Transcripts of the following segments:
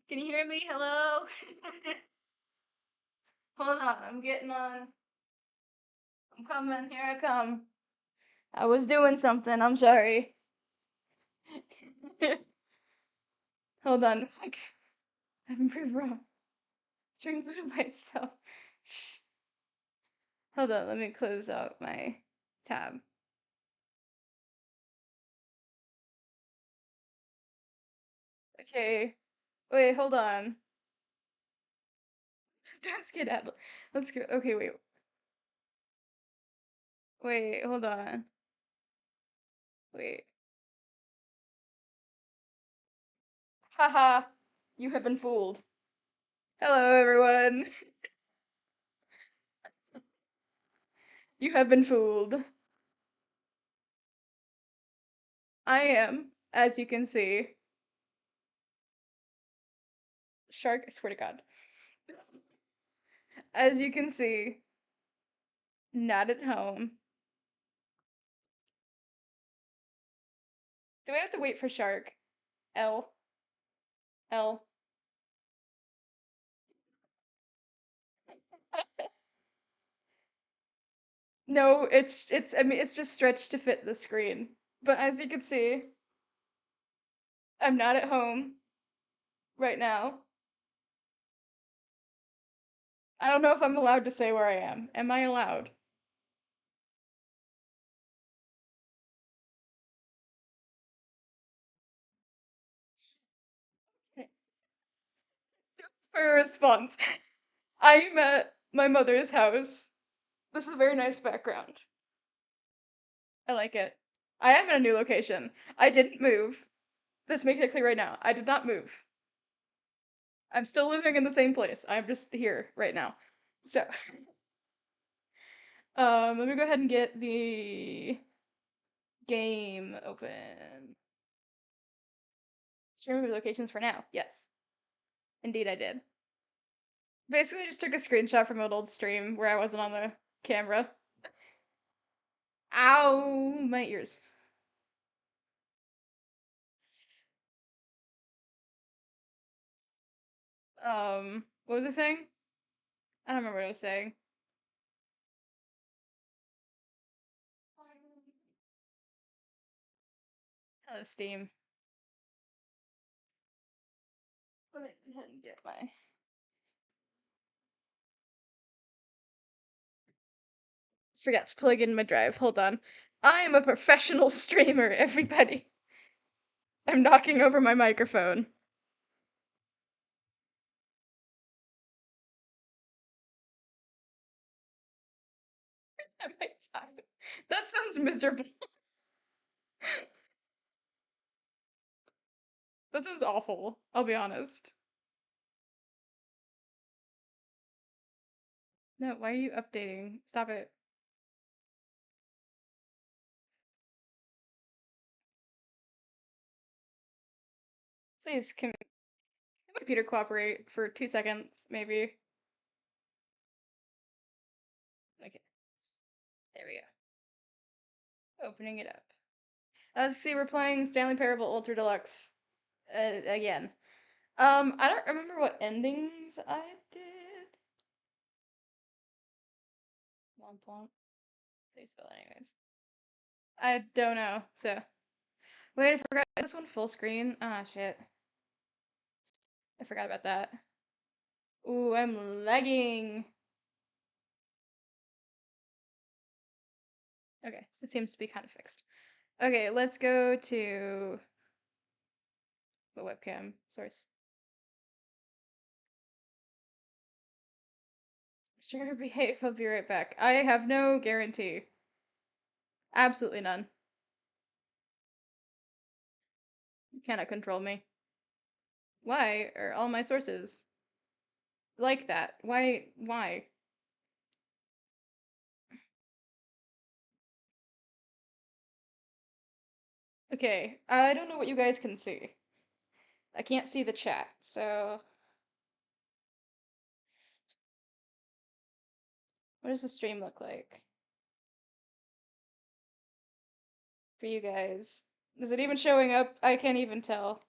Can you hear me? Hello? Hold on, I'm getting on. I'm coming. Here I come. I was doing something. I'm sorry. Hold on. It's like, I'm pretty wrong. It's ringing myself. Shh. Hold on. Let me close out my tab. Okay. Wait, hold on. Don't skedaddle. Let's go. Okay, wait. Wait, hold on. Wait. Haha. You have been fooled. Hello, everyone. You have been fooled. I am, as you can see, shark. I swear to God. As you can see, not at home. Do we have to wait for shark? L. L. No, I mean it's just stretched to fit the screen. But as you can see, I'm not at home right now. I don't know if I'm allowed to say where I am. Am I allowed? For a response. I'm at my mother's house. This is a very nice background. I like it. I am in a new location. I didn't move. Let's make it clear right now. I did not move. I'm still living in the same place. I'm just here right now. So, let me go ahead and get the game open. Stream movie locations for now. Yes, indeed I did. Basically, I just took a screenshot from an old stream where I wasn't on the camera. Ow, my ears. What was I saying? I don't remember what I was saying. Hello, Steam. Let me go ahead and get my. Forgot to plug in my drive. Hold on. I am a professional streamer, everybody. I'm knocking over my microphone. I might die. That sounds miserable. That sounds awful. I'll be honest. No, why are you updating? Stop it. Please, can my computer cooperate for 2 seconds, maybe? Okay, there we go. Opening it up. Let's see, we're playing Stanley Parable Ultra Deluxe again. I don't remember what endings I did. One point. Say spell anyways. I don't know. So wait, I forgot. Is this one full screen? Ah, shit. I forgot about that. Ooh, I'm lagging. Okay, it seems to be kind of fixed. Okay, let's go to the webcam source. Sure, behave. I'll be right back. I have no guarantee. Absolutely none. You cannot control me. Why are all my sources like that? Why? Why? Okay, I don't know what you guys can see. I can't see the chat, so what does the stream look like for you guys? Is it even showing up? I can't even tell.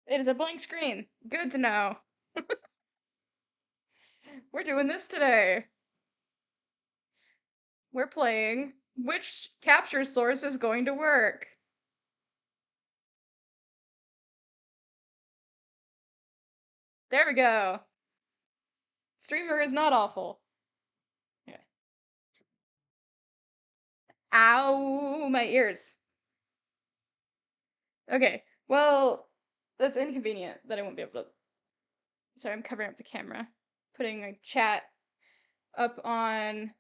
It is a blank screen. Good to know. We're doing this today. We're playing which capture source is going to work. There we go. Streamer is not awful. Yeah. Ow, my ears. Okay, well, that's inconvenient that I won't be able to. Sorry, I'm covering up the camera. Putting a chat up on.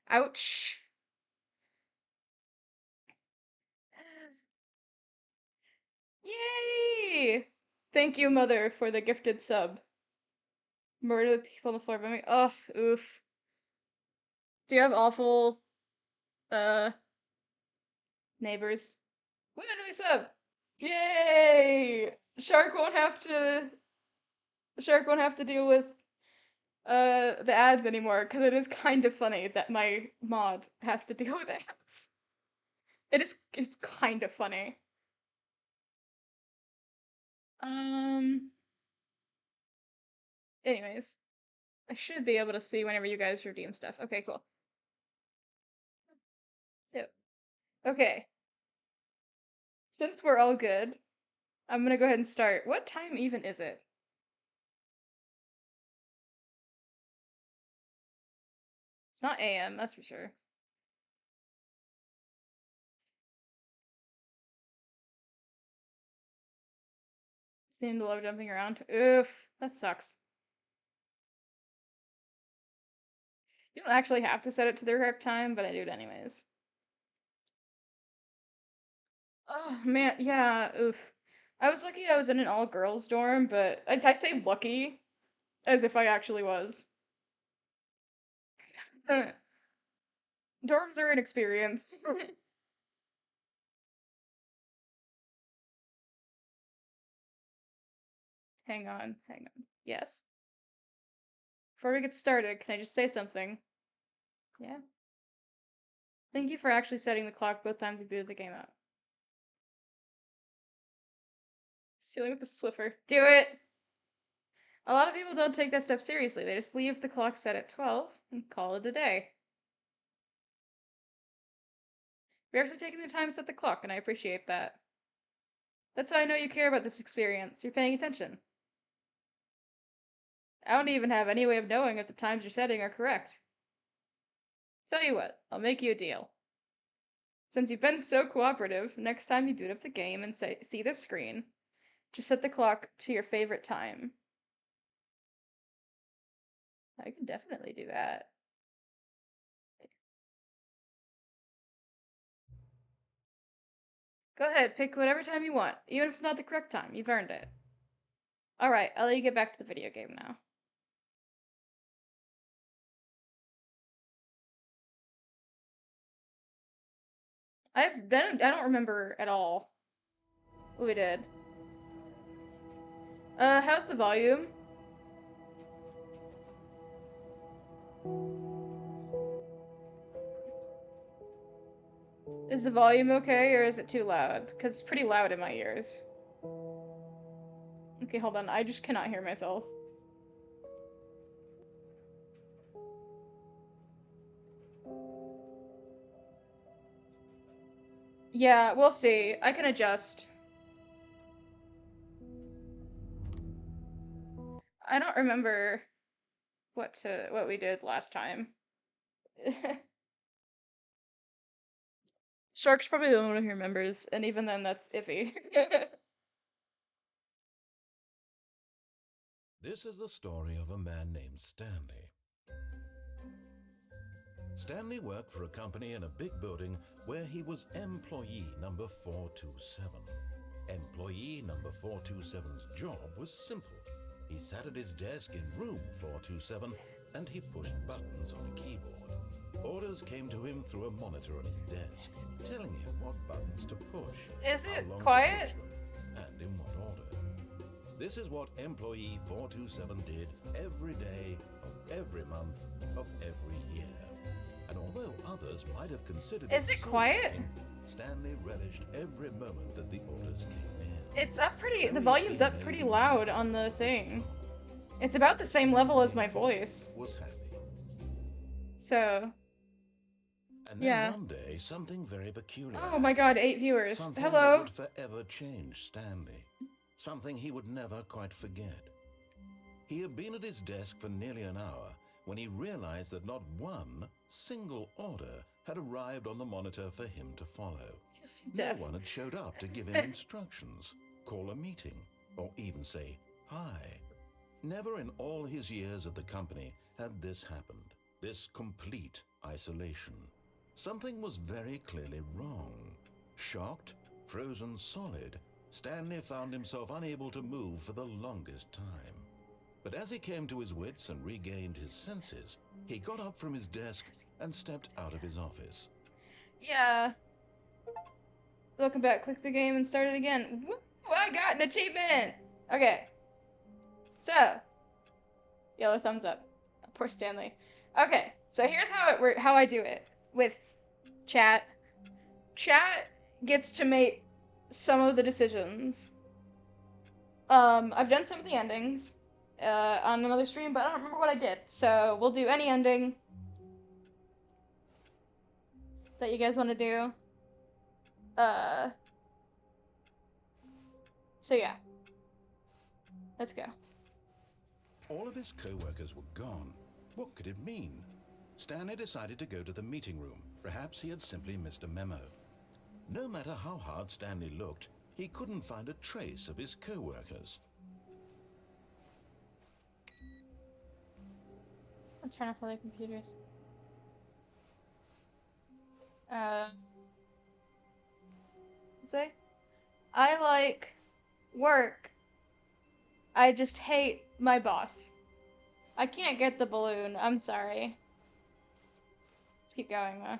Ouch. Yay! Thank you, Mother, for the gifted sub. Murder the people on the floor by me. Ugh, oof. Do you have awful, uh, neighbors? We got a new sub! Yay! Shark won't have to deal with, the ads anymore, because it is kind of funny that my mod has to deal with ads. It's kind of funny. Um, anyways. I should be able to see whenever you guys redeem stuff. Okay, cool. Yep. Okay. Since we're all good, I'm gonna go ahead and start. What time even is it? It's not AM, that's for sure. Seem to love jumping around. Oof, that sucks. You don't actually have to set it to the correct time, but I do it anyways. Oh man, yeah, oof. I was lucky I was in an all-girls dorm, but I say lucky as if I actually was. Dorms are an experience. Hang on, hang on. Yes. Before we get started, can I just say something? Yeah. Thank you for actually setting the clock both times you booted the game up. Stealing with the Swiffer. Do it! A lot of people don't take that step seriously. They just leave the clock set at 12 and call it a day. You're actually taking the time to set the clock, and I appreciate that. That's how I know you care about this experience. You're paying attention. I don't even have any way of knowing if the times you're setting are correct. Tell you what, I'll make you a deal. Since you've been so cooperative, next time you boot up the game and see this screen, just set the clock to your favorite time. I can definitely do that. Go ahead, pick whatever time you want, even if it's not the correct time. You've earned it. Alright, I'll let you get back to the video game now. I don't remember at all what we did. How's the volume? Is the volume okay, or is it too loud? Because it's pretty loud in my ears. Okay, hold on, I just cannot hear myself. Yeah, we'll see. I can adjust. I don't remember what we did last time. Shark's probably the only one who remembers, and even then that's iffy. This is the story of a man named Stanley. Stanley worked for a company in a big building where he was employee number 427. Employee number 427's job was simple. He sat at his desk in room 427 and he pushed buttons on a keyboard. Orders came to him through a monitor on his desk, telling him what buttons to push, Is how it long quiet? to push them, and in what order. This is what employee 427 did every day of every month of every year. And although others might have considered Is it quiet? boring, Stanley relished every moment that the orders came in. It's up pretty, the Though he had volume's been up made pretty inside loud on the the office thing. job, It's about the same level as my Bob voice. was happy. So, And then yeah. one day, something very peculiar Oh my happened. god, 8 viewers. Something that Hello. would forever change Stanley. Something he would never quite forget. He had been at his desk for nearly an hour when he realized that not one single order had arrived on the monitor for him to follow. No Deaf. one had showed up to give him instructions, call a meeting, or even say hi. Never in all his years at the company had this happened, this complete isolation. Something was very clearly wrong. Shocked, frozen solid, Stanley found himself unable to move for the longest time. But as he came to his wits and regained his senses, he got up from his desk and stepped out of his office. Yeah. Welcome back. Click the game and start it again. Woo! I got an achievement! Okay. So, yellow thumbs up. Poor Stanley. Okay, so here's how I do it with chat. Chat gets to make some of the decisions. I've done some of the endings on another stream, but I don't remember what I did. So we'll do any ending that you guys want to do. So yeah, let's go. All of his co-workers were gone. What could it mean? Stanley decided to go to the meeting room. Perhaps he had simply missed a memo. No matter how hard Stanley looked, he couldn't find a trace of his co-workers. I'll turn off other computers. Say, I like work. I just hate my boss. I can't get the balloon. I'm sorry. Let's keep going though.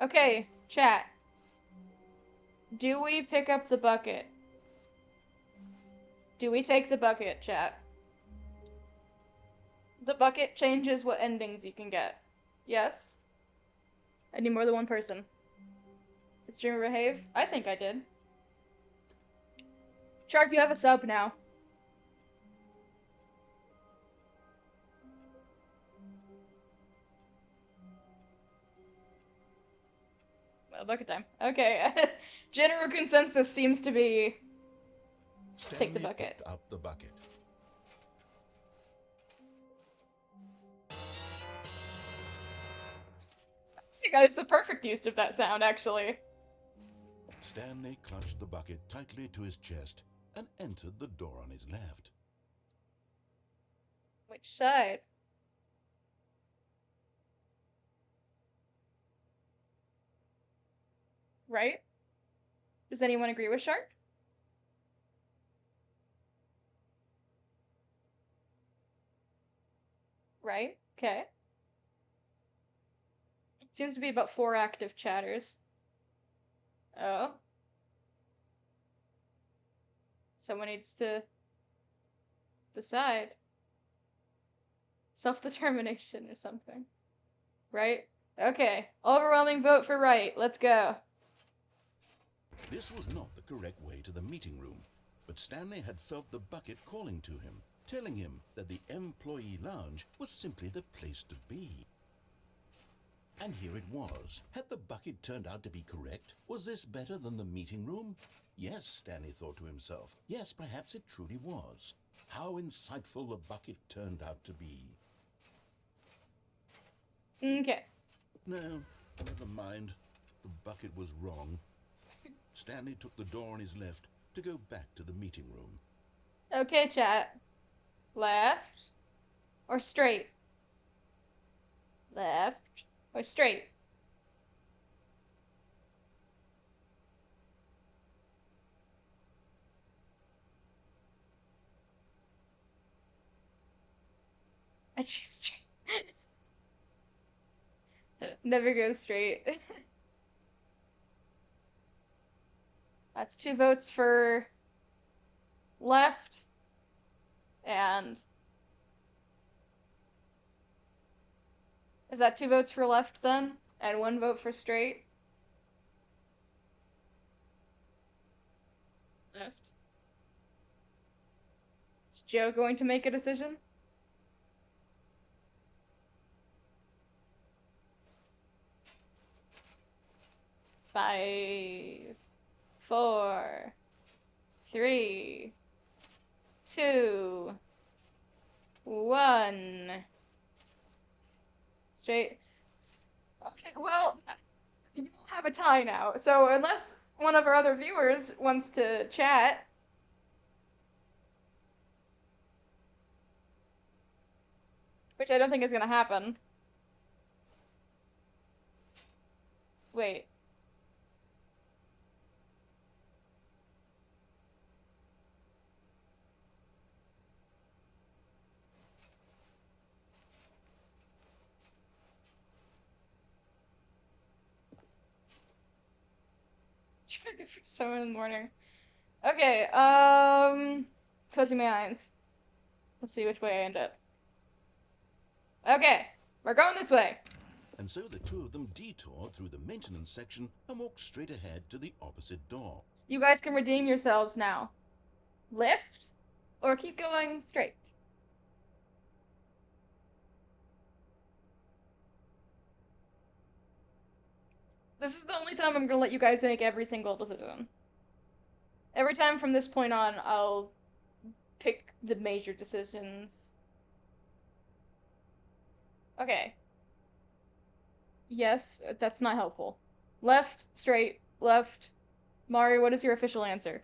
Okay, chat. Do we pick up the bucket? Do we take the bucket, chat? The bucket changes what endings you can get. Yes? I need more than one person. Did streamer behave? I think I did. Shark, you have a sub now. Well, bucket time. Okay. General consensus seems to be take the Stanley bucket. picked up the bucket. Hey guys, the perfect use of that sound, actually. Stanley clutched the bucket tightly to his chest and entered the door on his left. Which side? Right? Does anyone agree with Shark? Right? Okay. Seems to be about 4 active chatters. Oh. Someone needs to decide. Self-determination or something. Right? Okay. Overwhelming vote for right. Let's go. This was not the correct way to the meeting room, but Stanley had felt the bucket calling to him, telling him that the employee lounge was simply the place to be. And here it was. Had the bucket turned out to be correct? Was this better than the meeting room? Yes, Stanley thought to himself. Yes, perhaps it truly was. How insightful the bucket turned out to be. Okay. No, never mind. The bucket was wrong. Stanley took the door on his left to go back to the meeting room. Okay, chat. Left or straight? Left or straight? I choose straight. Never go straight. That's 2 votes for left and is that 2 votes for left then? And 1 vote for straight? Left. Is Joe going to make a decision? Five, four, three, two, one. Straight. Okay, well, you have a tie now. So unless one of our other viewers wants to chat, which I don't think is gonna happen. Wait. For 7 in the morning. Okay, closing my eyes. Let's see which way I end up. Okay, we're going this way. And so the two of them detoured through the maintenance section and walked straight ahead to the opposite door. You guys can redeem yourselves now. Lift, or keep going straight. This is the only time I'm gonna let you guys make every single decision. Every time from this point on, I'll pick the major decisions. Okay. Yes, that's not helpful. Left, straight, left. Mari, what is your official answer?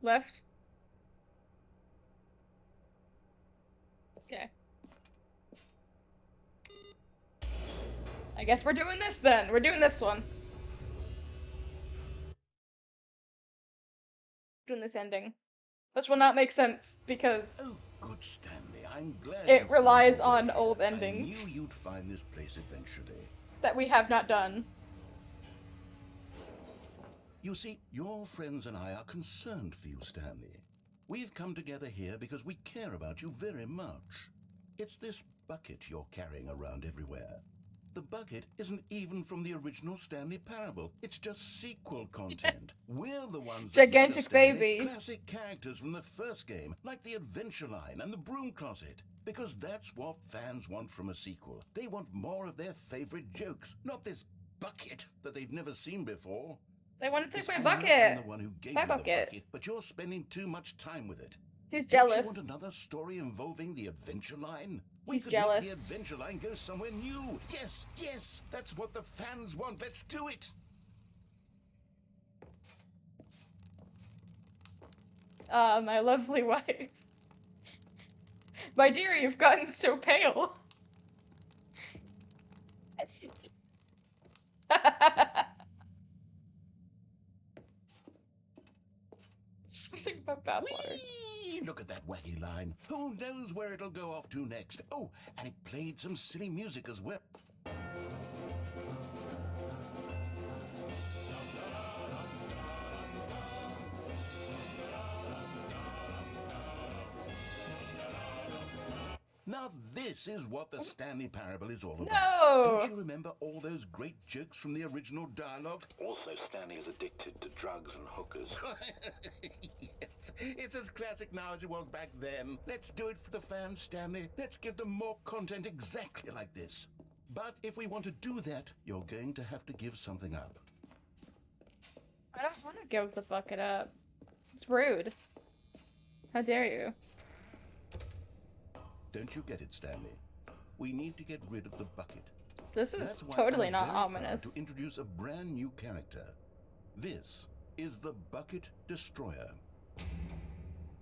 Left? Okay. I guess we're doing this then. We're doing this one. Doing this ending. Which will not make sense because Oh, good Stanley, I'm glad it you relies found on your way old here. endings. I knew you'd find this place eventually. That we have not done. You see, your friends and I are concerned for you, Stanley. We've come together here because we care about you very much. It's this bucket you're carrying around everywhere. The bucket isn't even from the original Stanley Parable. It's just sequel content. We're the ones that made Gigantic a Stanley baby. classic characters from the first game, like the Adventure Line and the Broom Closet. Because that's what fans want from a sequel. They want more of their favorite jokes, not this bucket that they've never seen before. They want to take my I'm bucket. the one who gave My you bucket. the bucket, but you're spending too much time with it. He's Don't jealous. you want another story involving the Adventure Line? We He's could jealous. make the Adventure Line go somewhere new. Yes, yes, that's what the fans want. Let's do it. My lovely wife. My dear, you've gotten so pale. Something about bathwater. Whee! Look at that wacky line. Who knows where it'll go off to next? Oh, and it played some silly music as well. Now this is what the Stanley Parable is all about. No! Don't you remember all those great jokes from the original dialogue? Also, Stanley is addicted to drugs and hookers. Yes, it's as classic now as it was back then. Let's do it for the fans, Stanley. Let's give them more content exactly like this. But if we want to do that, you're going to have to give something up. I don't want to give the bucket up. It's rude. How dare you? Don't you get it, Stanley? We need to get rid of the bucket. This is That's why totally I'm not very proud ominous. to introduce a brand new character. This is the Bucket Destroyer.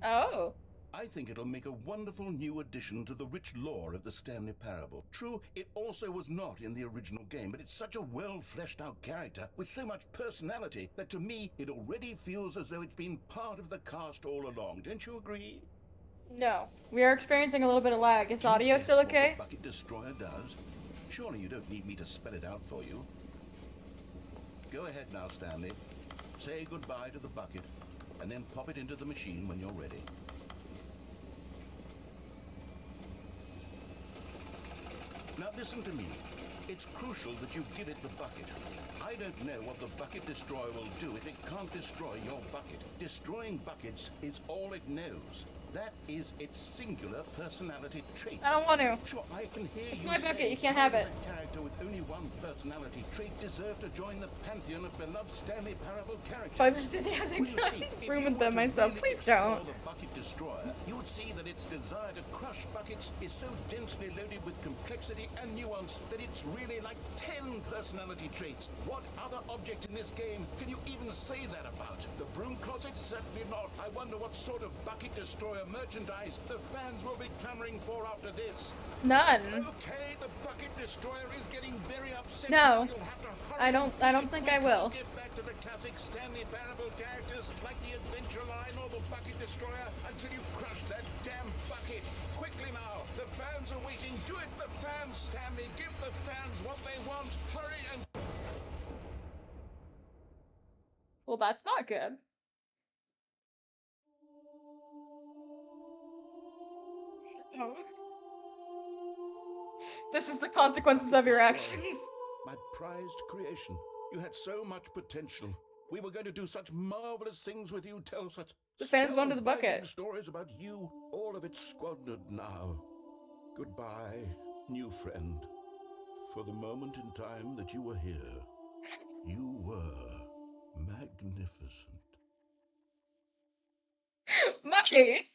Oh. I think it'll make a wonderful new addition to the rich lore of the Stanley Parable. True, it also was not in the original game, but it's such a well-fleshed-out character with so much personality that to me, it already feels as though it's been part of the cast all along. Don't you agree? No. We are experiencing a little bit of lag. Is Can you audio guess still what okay? the Bucket Destroyer does? Surely you don't need me to spell it out for you. Go ahead now, Stanley. Say goodbye to the bucket, and then pop it into the machine when you're ready. Now listen to me. It's crucial that you give it the bucket. I don't know what the bucket destroyer will do if it can't destroy your bucket. Destroying buckets is all it knows. That is its singular personality trait. I don't want to. Sure, I can hear It's you my bucket, say, you can't how have does it. a character with only one personality trait deserve to join the pantheon of beloved Stanley Parable characters? 5% the other Well, you guy. see, if Room you with were them to myself. really Please explore don't. the bucket destroyer, you would see that its desire to crush buckets is so densely loaded with complexity and nuance that it's really like 10 personality traits. What other object in this game can you even say that about? The broom closet? Certainly not. I wonder what sort of bucket destroyer merchandise the fans will be clamoring for after this. None. Okay, the bucket destroyer is getting very upset. No. You'll have to hurry I don't think I will. Get back to the classic Stanley Parable characters like the Adventure Line or the Bucket Destroyer until you crush that damn bucket. Quickly now, the fans are waiting. Do it, the fans, Stanley. Give the fans what they want. Hurry and... Well, that's not good. Oh. This is the consequences of your actions. My prized creation. You had so much potential. We were going to do such marvelous things with you, tell such The fans wanted the spellbinding bucket. stories about you. All of it squandered now. Goodbye, new friend. For the moment in time that you were here, you were magnificent. Mucky!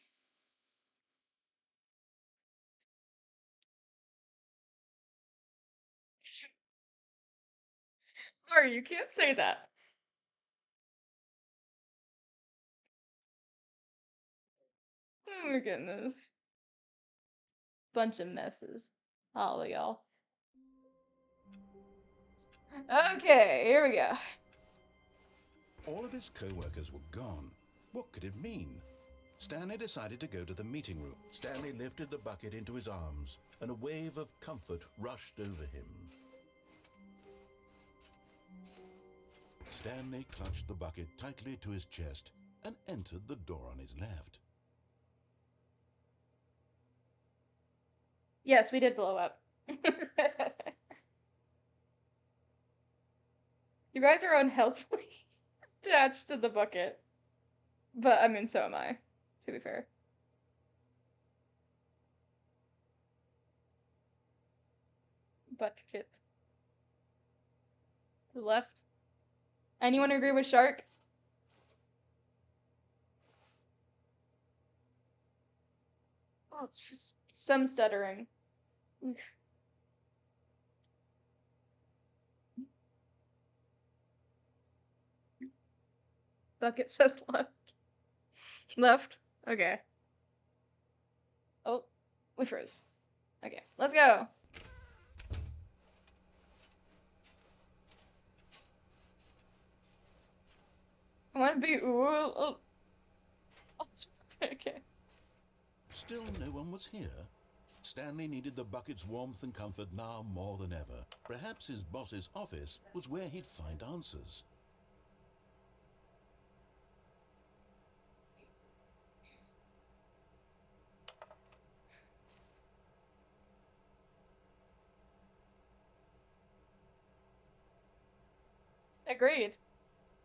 Sorry, you can't say that. Oh my goodness. Bunch of messes. All of y'all. Okay, here we go. All of his co-workers were gone. What could it mean? Stanley decided to go to the meeting room. Stanley lifted the bucket into his arms, and a wave of comfort rushed over him. Stanley clutched the bucket tightly to his chest and entered the door on his left. Yes, we did blow up. You guys are unhealthily attached to the bucket. But, I mean, so am I, to be fair. Bucket. To the left. Anyone agree with shark? Oh, just some stuttering. Oof. Bucket says left. Left? Okay. Oh, we froze. Okay, let's go. I want to be. Oh. Okay. Still no one was here. Stanley needed the bucket's warmth and comfort now more than ever. Perhaps his boss's office was where he'd find answers. Agreed.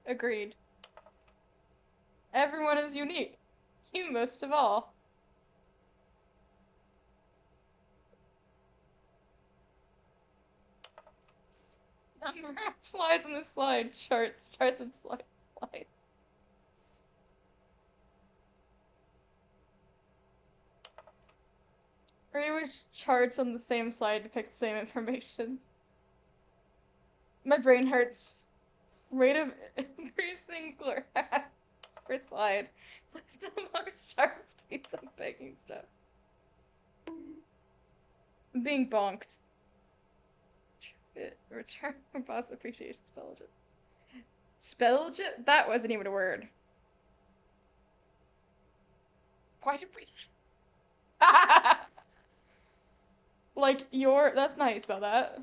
Agreed. Everyone is unique. You most of all. Number of slides on this slide. Charts and slides. Pretty much charts on the same slide depict the same information. My brain hurts. Rate of increasing graphs per slide. Please no more charts, please. I'm begging stuff. I'm being bonked. Return from boss appreciation spelljet. Spelljet? That wasn't even a word. Why did we... Like, that's not how you spell that.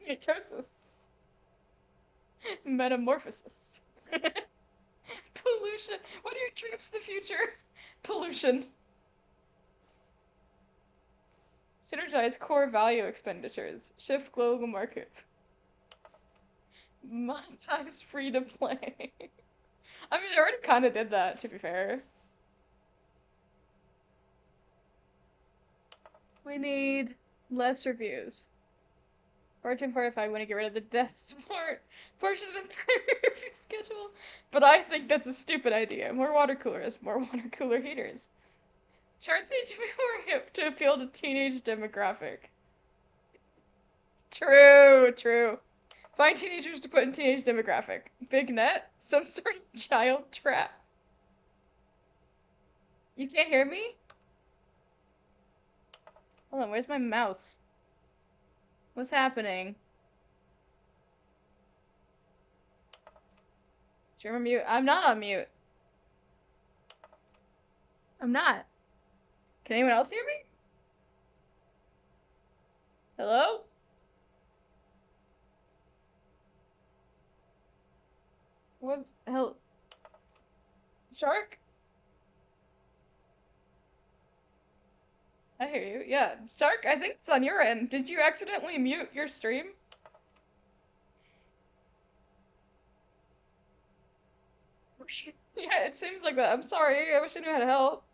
Mitosis. Metamorphosis. Pollution. What are your dreams of the future? Pollution. Synergize core value expenditures. Shift global market. Monetize free to play. I mean, I already kind of did that, to be fair. We need less reviews. 1445, want to get rid of the death support portion of the review schedule. But I think that's a stupid idea. More water coolers, more water cooler heaters. Charts need to be more hip to appeal to teenage demographic. True, true. Find teenagers to put in teenage demographic. Big net? Some sort of child trap. You can't hear me? Hold on, where's my mouse? What's happening? Stream on mute. I'm not on mute. I'm not. Can anyone else hear me? Hello? What the hell? Shark? I hear you. Yeah, Shark, I think it's on your end. Did you accidentally mute your stream? Yeah, it seems like that. I'm sorry. I wish I knew how to help.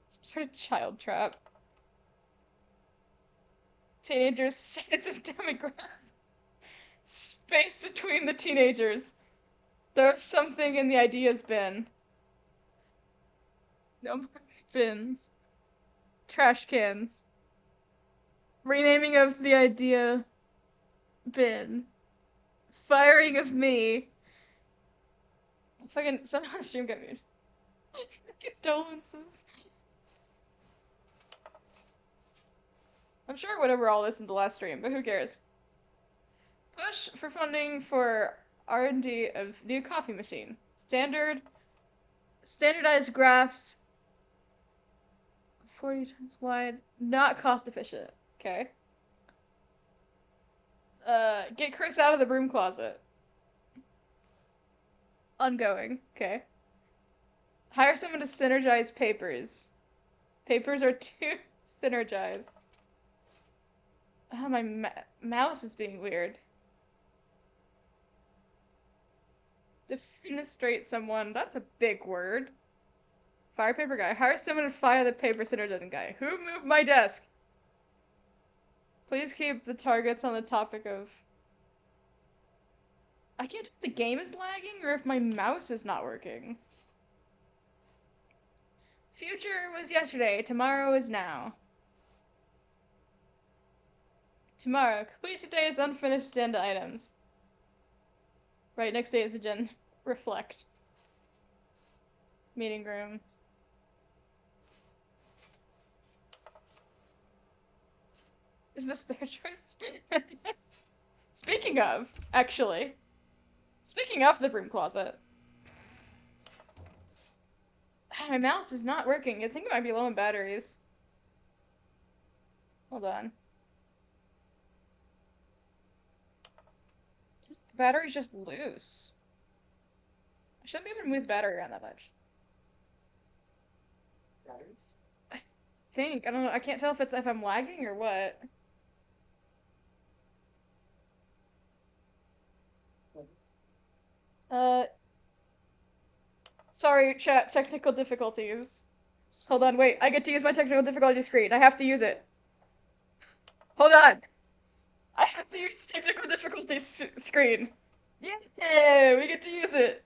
Some sort of child trap. Teenagers' size of demographic. Space between the teenagers. There's something in the ideas bin. No more bins. Trash cans. Renaming of the idea bin. Firing of me. Fucking somehow the stream got muted. Condolences. I'm sure I went over all this in the last stream, but who cares? Push for funding for R&D of new coffee machine. Standardized graphs 40 times wide. Not cost efficient. Okay. Get Chris out of the broom closet. Ongoing. Okay. Hire someone to synergize papers. Papers are too synergized. Oh, my mouse is being weird. Defenestrate someone. That's a big word. Fire paper guy. Hire someone to fire the paper synergizing guy. Who moved my desk? Please keep the targets on the topic of... I can't tell if the game is lagging or if my mouse is not working. Future was yesterday. Tomorrow is now. Tomorrow. Complete today's unfinished agenda items. Right, next day is agenda. Reflect. Meeting room. Is this their choice? Speaking of, actually. Speaking of the broom closet. My mouse is not working. I think it might be low on batteries. Hold on. The battery's just loose. I shouldn't be able to move the battery around that much. Batteries? I think. I don't know. I can't tell if I'm lagging or what. Sorry, chat. Technical difficulties. Hold on, wait. I get to use my technical difficulty screen. I have to use it. Hold on. I have to use technical difficulty screen. Yeah, we get to use it.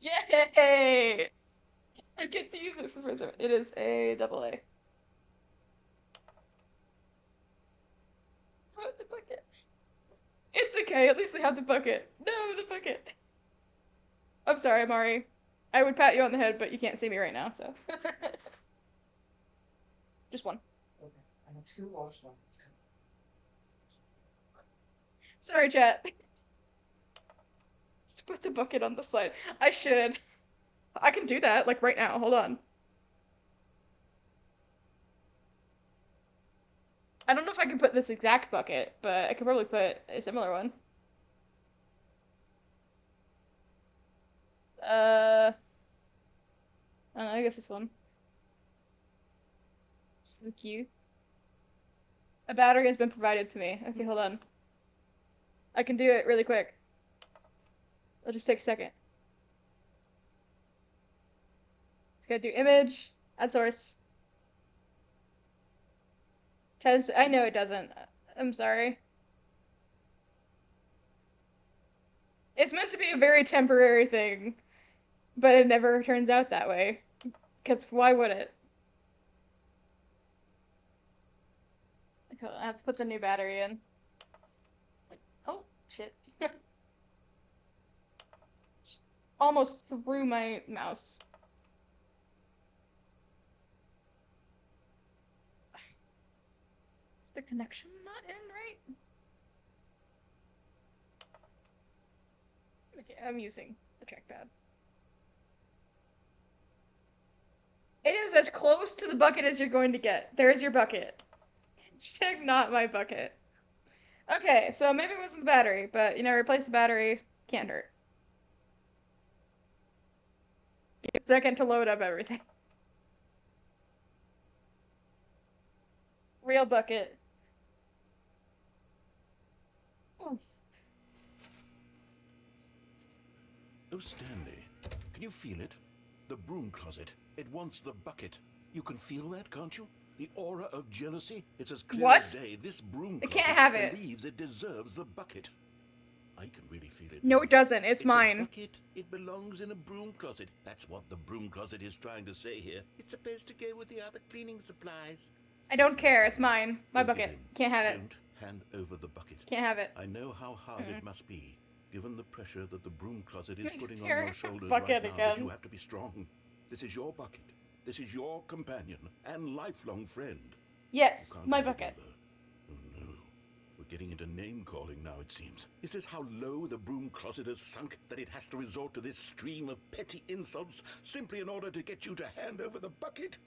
Yay! I get to use it for the first time. It is a double A. Put the bucket. It's okay, at least I have the bucket. No, the bucket. I'm sorry, Mari. I would pat you on the head, but you can't see me right now, so. Just one. Okay, I have two wash lines coming. Sorry, chat. Just put the bucket on the slide. I should. I can do that, like right now. Hold on. I don't know if I can put this exact bucket, but I could probably put a similar one. Uh, I guess this one. Thank you. A battery has been provided to me. Okay, hold on. I can do it really quick. It'll just take a second. Just gotta do image, add source. I know it doesn't. I'm sorry. It's meant to be a very temporary thing, but it never turns out that way. Because why would it? Okay, I have to put the new battery in. Oh, shit. Almost threw my mouse. Is the connection not in right? Okay, I'm using the trackpad. It is as close to the bucket as you're going to get. There's your bucket. Check not my bucket. Okay, so maybe it wasn't the battery, but replace the battery can't hurt. Give a second to load up everything. Real bucket. Oof. Oh, Stanley, can you feel it? The broom closet. It wants the bucket. You can feel that, can't you? The aura of jealousy. It's as clear What? as day. This broom It closet can't have it. believes it deserves the bucket. I can really feel it. No, it doesn't. It's mine. A bucket. It belongs in a broom closet. That's what the broom closet is trying to say here. It's supposed to go with the other cleaning supplies. I don't care. It's mine. My Don't bucket. give in. Can't have it. Don't hand over the bucket. Can't have it. I know how hard it must be, given the pressure that the broom closet is putting on Here, your shoulders bucket right now, again. but you have to be strong. This is your bucket. This is your companion and lifelong friend. Yes, You can't my hand it bucket. over. Oh no. We're getting into name-calling now, it seems. Is this how low the broom closet has sunk, that it has to resort to this stream of petty insults simply in order to get you to hand over the bucket?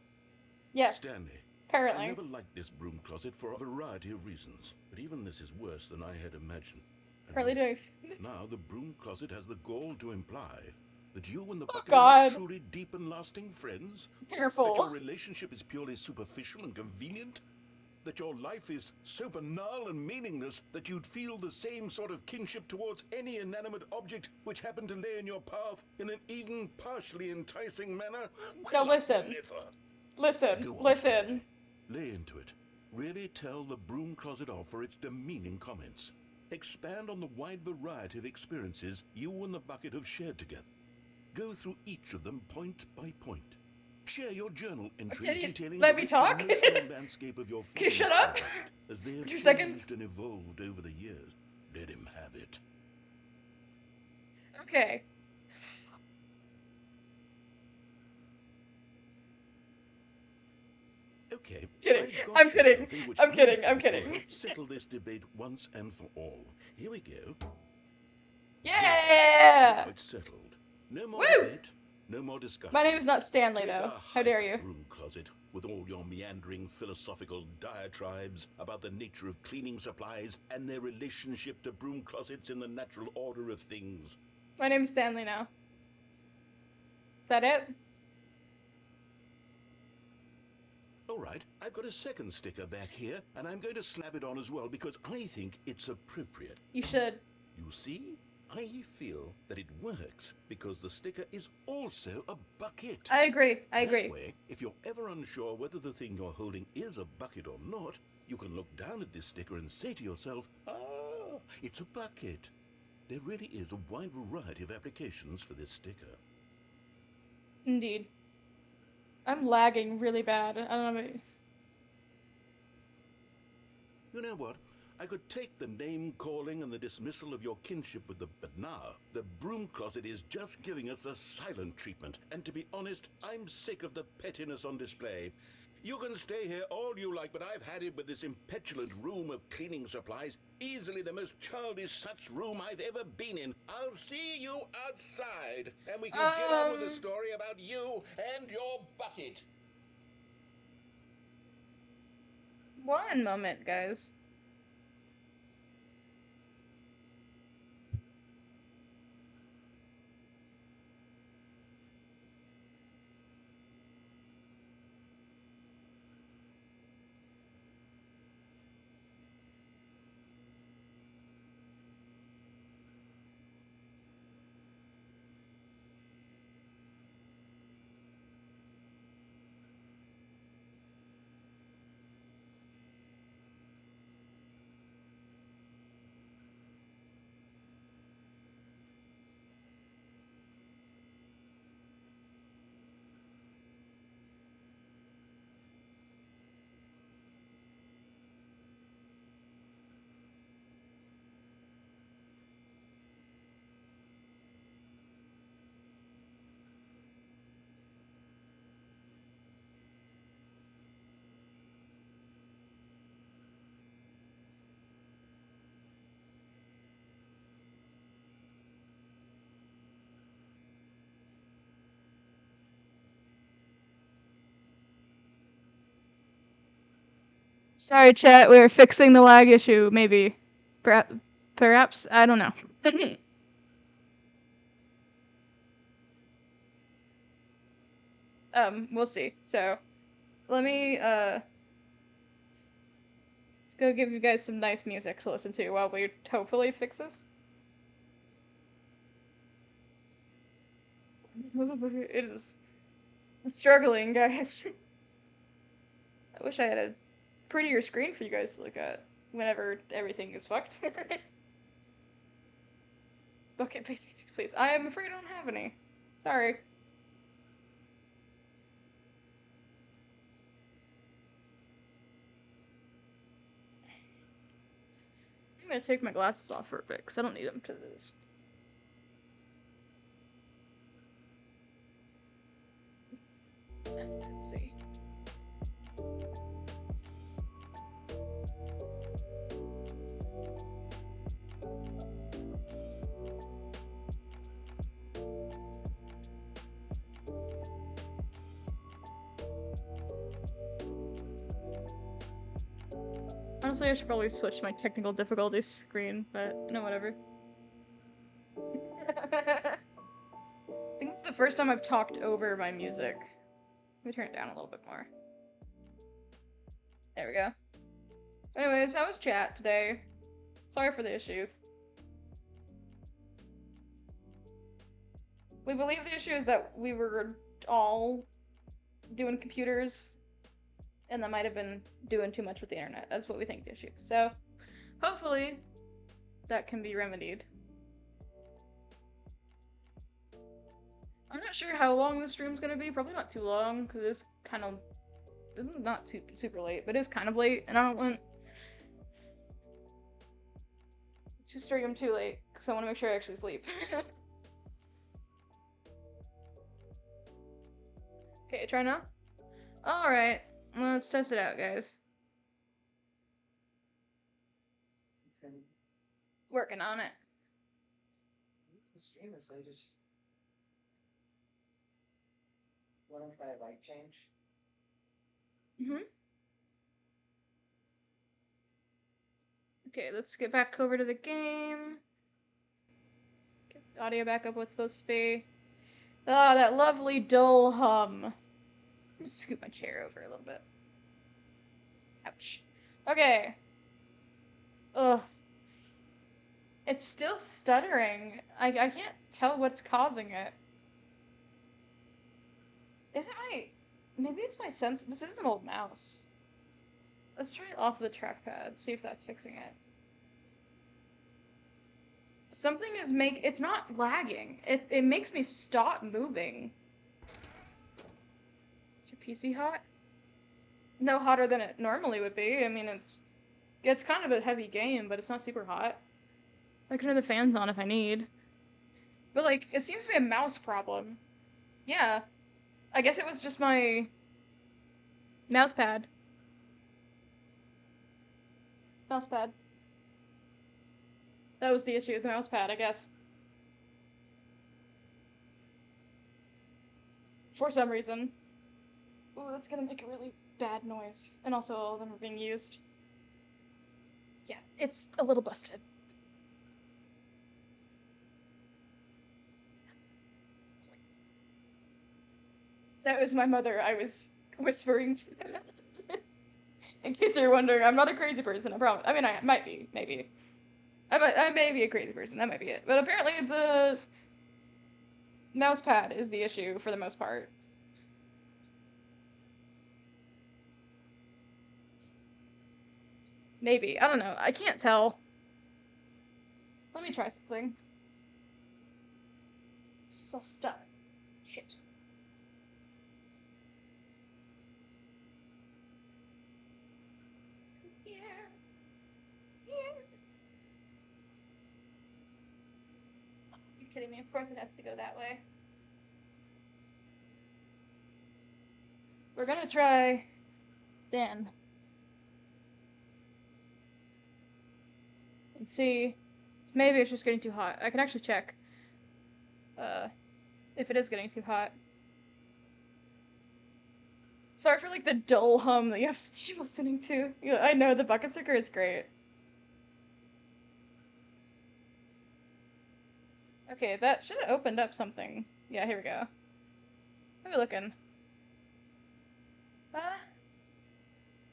Yes. Stanley, Apparently. I never liked this broom closet for a variety of reasons, but even this is worse than I had imagined. And Apparently wait, doing. now the broom closet has the gall to imply that you and the bucket God. are not truly deep and lasting friends? That your Careful. relationship is purely superficial and convenient? That your life is so banal and meaningless that you'd feel the same sort of kinship towards any inanimate object which happened to lay in your path in an even partially enticing manner? No, Well, listen. never. Listen. Go on, Listen. Stanley. Lay into it. Really tell the broom closet off for its demeaning comments. Expand on the wide variety of experiences you and the bucket have shared together. Go through each of them point by point. Share your journal entries Can you detailing let the me rich talk? emotional landscape of your Can you feelings shut for up? the bucket, as they have 2 changed seconds? and evolved over the years. Let him have it. Okay. Okay, Kidding. I've got I'm you kidding. something which I'm I kidding. think I'm will kidding. help settle this debate once and for all. Here we go. Yeah. Now it's settled. No more Woo! debate, no more discussion. My name is not Stanley, Take though. a How dare hike, you? broom closet, with all your meandering philosophical diatribes about the nature of cleaning supplies and their relationship to broom closets in the natural order of things. My name is Stanley now. Is that it? All right, I've got a second sticker back here, and I'm going to slap it on as well because I think it's appropriate. You should. You see? I feel that it works because the sticker is also a bucket. I agree. I That agree. way, if you're ever unsure whether the thing you're holding is a bucket or not, you can look down at this sticker and say to yourself, ah, it's a bucket. There really is a wide variety of applications for this sticker. Indeed. I'm lagging really bad. I don't know. You know what? I could take the name-calling and the dismissal of your kinship with but now, the broom closet is just giving us the silent treatment, and to be honest, I'm sick of the pettiness on display. You can stay here all you like, but I've had it with this impetulant room of cleaning supplies, easily the most childish such room I've ever been in. I'll see you outside, and we can get on with the story about you and your bucket. One moment, guys. Sorry, chat. We're fixing the lag issue. Maybe, perhaps. I don't know. We'll see. So, let me let's go give you guys some nice music to listen to while we hopefully fix this. It is struggling, guys. I wish I had a prettier screen for you guys to look at whenever everything is fucked. Bucket based music, please. I am afraid I don't have any. Sorry. I'm gonna take my glasses off for a bit, because I don't need them to this. Let's see. Honestly, I should probably switch my technical difficulties screen, but no, whatever. I think it's the first time I've talked over my music. Let me turn it down a little bit more. There we go. Anyways, how was chat today? Sorry for the issues. We believe the issue is that we were all doing computers, and that might have been doing too much with the internet. That's what we think the issue is. So, hopefully, that can be remedied. I'm not sure how long the stream's gonna be. Probably not too long, because it's kind of not too super late, but it's kind of late, and I don't want to stream too late because I want to make sure I actually sleep. Okay, try now. All right, well, let's test it out, guys. Okay. Working on it. The stream is they just let them try a light change. Okay, let's get back over to the game. Get the audio back up what's supposed to be. Ah, that lovely dull hum. Let me scoot my chair over a little bit. Ouch. Okay. Ugh. It's still stuttering. I can't tell what's causing it. Is it my... Maybe it's my sense... This is an old mouse. Let's try it off the trackpad, see if that's fixing it. Something is it's not lagging. It makes me stop moving. Is your PC hot? No hotter than it normally would be. I mean, it's kind of a heavy game, but it's not super hot. I can turn the fans on if I need. But, like, it seems to be a mouse problem. Yeah. I guess it was just my mouse pad. Mouse pad. That was the issue with the mouse pad, I guess. For some reason. Ooh, that's gonna make a really bad noise. And also all of them are being used. Yeah, it's a little busted. That was my mother I was whispering to. In case you're wondering, I'm not a crazy person, I promise. I mean, I might be, maybe. I may be a crazy person, that might be it. But apparently the mouse pad is the issue for the most part. Maybe, I don't know, I can't tell. Let me try something. So stuck. Shit. You're kidding me, of course it has to go that way. We're gonna try Stan. And see. Maybe it's just getting too hot. I can actually check. If it is getting too hot. Sorry for like the dull hum that you have to keep listening to. Yeah, I know the bucket sticker is great. Okay, that should have opened up something. Yeah, here we go. How are we looking?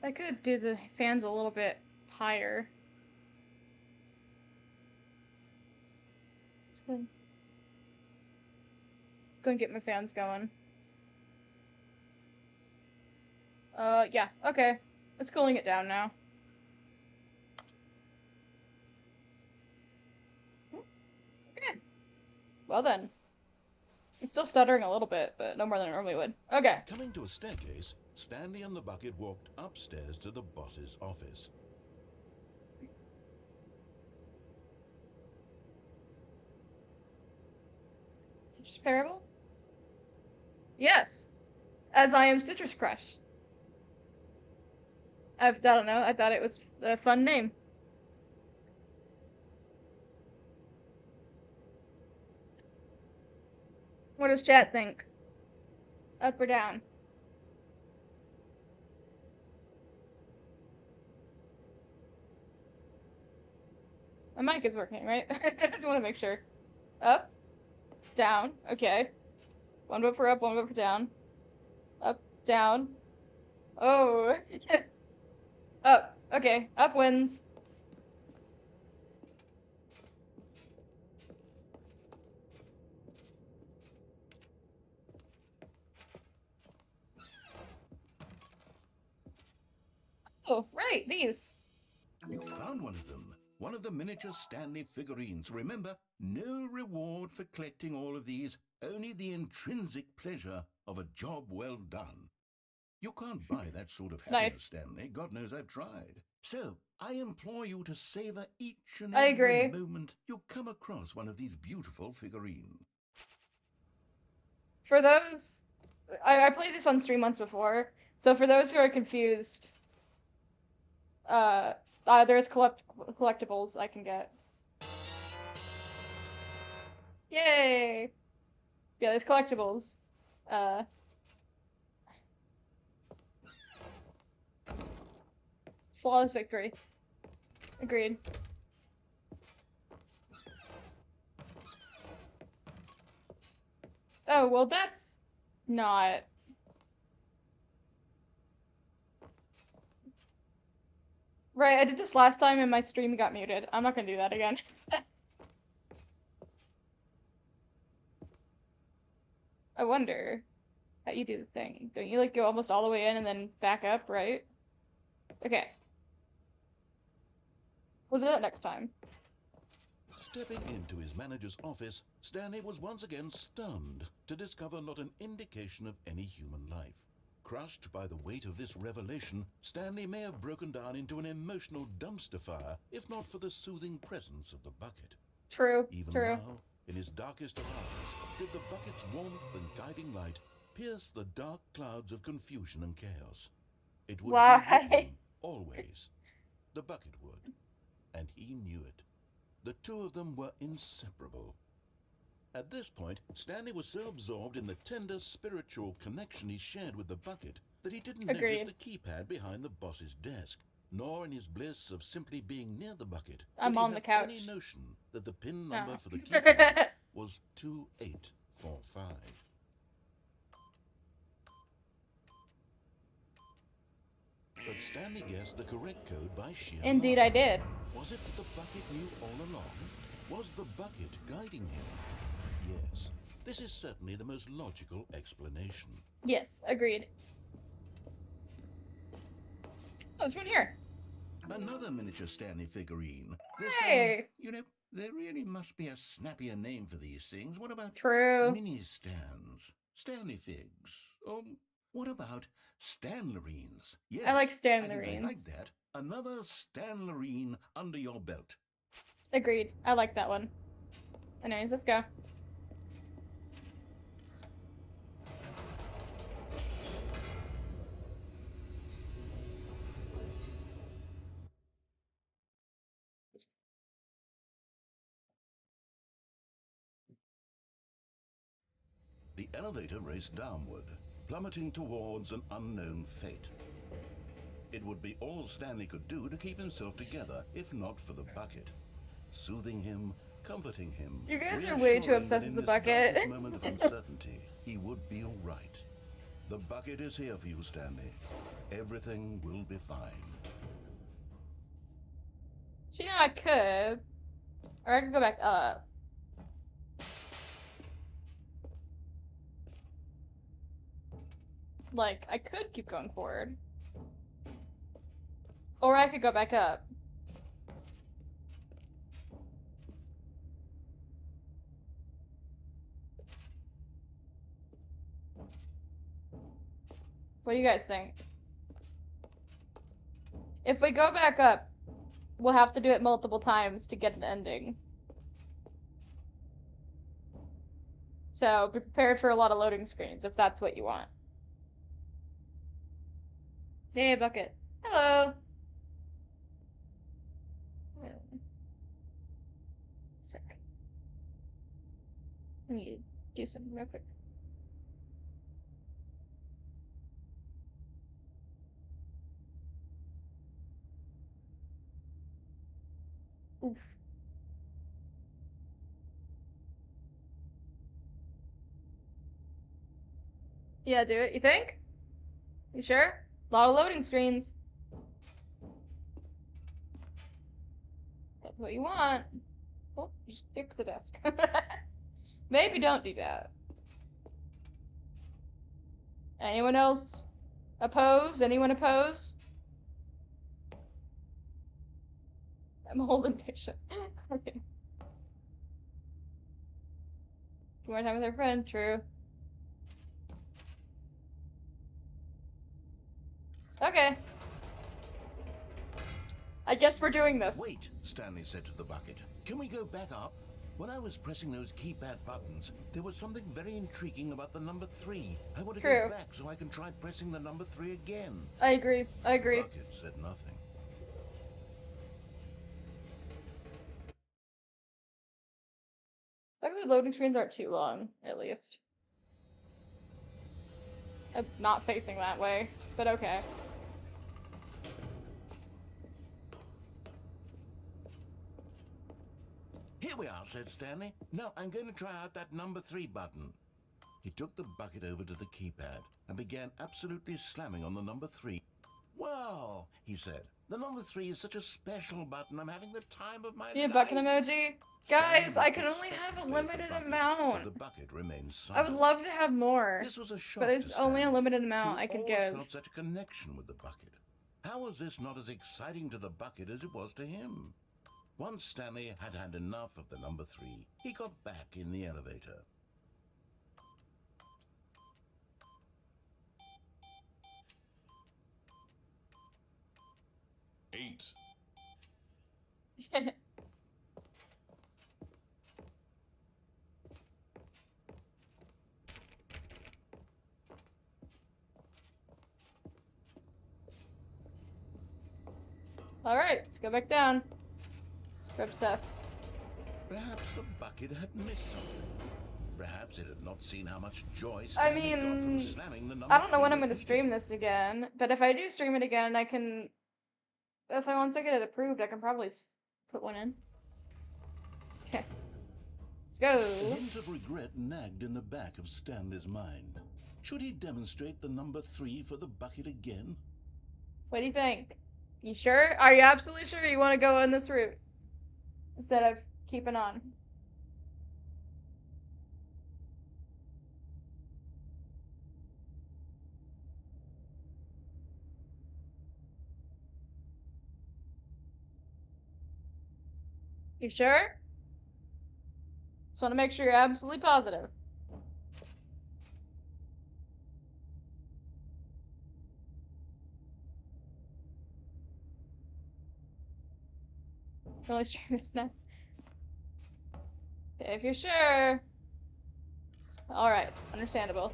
I could do the fans a little bit higher. Let's go and get my fans going. Yeah, okay. It's cooling it down now. Okay. Well then. It's still stuttering a little bit, but no more than it normally would. Okay. Coming to a staircase, Stanley and the bucket walked upstairs to the boss's office. Citrus Parable? Yes. As I am CitrusCrush. I don't know, I thought it was a fun name. What does chat think? Up or down? My mic is working, right? I just want to make sure. Up, down, okay. One vote for up, one vote for down. Up, down. Oh. Up. Okay, up wins. Oh, right, these. You found one of them. One of the miniature Stanley figurines. Remember, no reward for collecting all of these, only the intrinsic pleasure of a job well done. You can't buy that sort of happiness, Nice. Stanley. God knows I've tried. So, I implore you to savor each and I every agree. moment you come across one of these beautiful figurines. For those, I played this on stream once before, so for those who are confused, there's collectibles I can get. Yay! Yeah, there's collectibles. Uh, Flawless victory. Agreed. Oh, well that's not... Right, I did this last time and my stream got muted. I'm not gonna do that again. I wonder how you do the thing. Don't you like go almost all the way in and then back up, right? Okay. We'll do that next time. Stepping into his manager's office, Stanley was once again stunned to discover not an indication of any human life. Crushed by the weight of this revelation, Stanley may have broken down into an emotional dumpster fire if not for the soothing presence of the bucket. True, Even true. now, in his darkest of hours, did the bucket's warmth and guiding light pierce the dark clouds of confusion and chaos. It would be with him, always. The bucket would. And he knew it. The two of them were inseparable. At this point, Stanley was so absorbed in the tender spiritual connection he shared with the bucket that he didn't notice the keypad behind the boss's desk, nor in his bliss of simply being near the bucket I'm did he on the have couch. any notion that the PIN number for the keypad was 2845. But Stanley guessed the correct code by sheer Indeed, luck. I did. Was it that the bucket knew all along? Was the bucket guiding him? Yes, this is certainly the most logical explanation. Yes, agreed. Oh, there's one here. Another miniature Stanley figurine. This, Hey! you know, there really must be a snappier name for these things. What about True. mini stands? Stanley figs? What about Stanlerines? Yes, I like I think I Stanlerines. like that. Another Stanlerine under your belt. Agreed. I like that one. Anyways, let's go. The elevator raced downward. plummeting towards an unknown fate. It would be all Stanley could do to keep himself together, if not for the bucket. Soothing him, comforting him, You guys are way too reassuring obsessed that with in the this bucket. darkest moment of uncertainty, he would be all right. The bucket is here for you, Stanley. Everything will be fine. So, you know, I could. Or I could go back up. Like, I could keep going forward. Or I could go back up. What do you guys think? If we go back up, we'll have to do it multiple times to get an ending. So be prepared for a lot of loading screens if that's what you want. Hey, Bucket. Hello. Sorry. I need to do something real quick. Oof. Yeah, do it. You think? You sure? A lot of loading screens. That's what you want. Oh, just stick the desk. Maybe don't do that. Anyone else oppose? Anyone oppose? I'm holding patient. Okay. More time with our friend, true. Okay. I guess we're doing this. Wait, Stanley said to the bucket. Can we go back up? When I was pressing those keypad buttons, there was something very intriguing about the number 3. I want to True. go back so I can try pressing the number 3 again. I agree. I agree. The bucket said nothing. Luckily, loading screens aren't too long, at least. I was not facing that way, but okay. Here we are, said Stanley. Now I'm going to try out that number 3 button. He took the bucket over to the keypad and began absolutely slamming on the number 3. Wow, he said. The number 3 is such a special button. I'm having the time of my Be a life. bucket emoji? Guys, Stanley I can only have a limited but amount. the bucket remained I silent. would love to have more, This was a shock but there's to only a Stanley, limited amount who I could always give. felt such a connection with the bucket. How was this not as exciting to the bucket as it was to him? Once Stanley had had enough of the number 3, he got back in the elevator. Eight. Alright, let's go back down. We're obsessed. Perhaps the bucket had missed something. Perhaps it had not seen how much joy I Stanley got from mean, slamming the number I don't know 3 when I'm going to repeatedly. stream this again, but if I do stream it again, I can... If I want to get it approved, I can probably put one in. Okay. Let's A go. hint of regret nagged in the back of Stanley's mind. Should he demonstrate the number 3 for the bucket again? What do you think? You sure? Are you absolutely sure you want to go in this route? Instead of keeping on. You sure? Just want to make sure you're absolutely positive. Can only stream this now. Okay, if you're sure. Alright, understandable.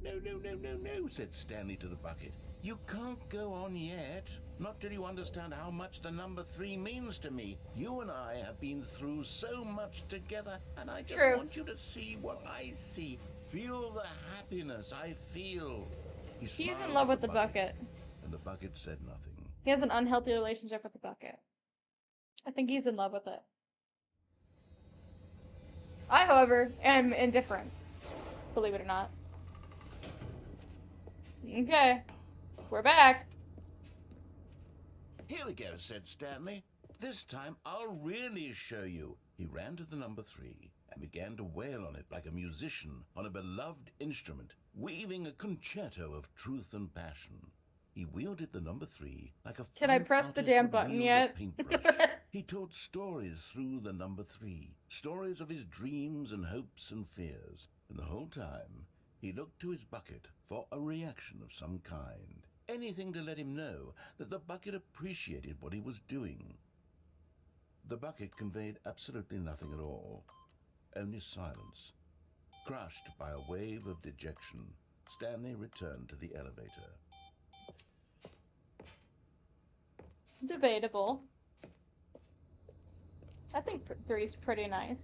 No, no, no, no, no, said Stanley to the bucket. You can't go on yet. Not till you understand how much the number 3 means to me. You and I have been through so much together, and I just True. want you to see what I see. Feel the happiness I feel. He's smiled in at love with the bucket. And the bucket said nothing. He has an unhealthy relationship with the bucket. I think he's in love with it. I, however, am indifferent. Believe it or not. Okay. We're back. Here we go, said Stanley. This time I'll really show you. He ran to the number 3 and began to wail on it like a musician on a beloved instrument, weaving a concerto of truth and passion. He wielded the number 3 like a Can I press the damn button yet? He told stories through the number 3, stories of his dreams and hopes and fears. And the whole time, he looked to his bucket for a reaction of some kind. Anything to let him know that the bucket appreciated what he was doing. The bucket conveyed absolutely nothing at all, only silence. Crushed by a wave of dejection, Stanley returned to the elevator. Debatable. I think 3's pretty nice.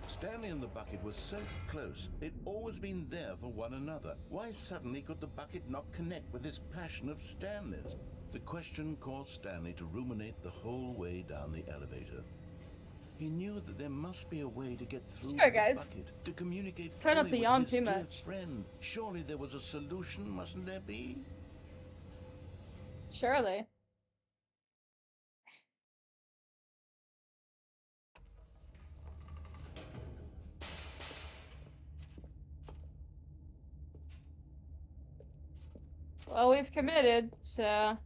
Stanley and the bucket were so close. They'd always been there for one another. Why suddenly could the bucket not connect with this passion of Stanley's? The question caused Stanley to ruminate the whole way down the elevator. He knew that there must be a way to get through Sorry, the guys. bucket, to communicate Try not fully to yawn with his too dear much. friend. Surely there was a solution, mustn't there be? Surely. Well, we've committed, so...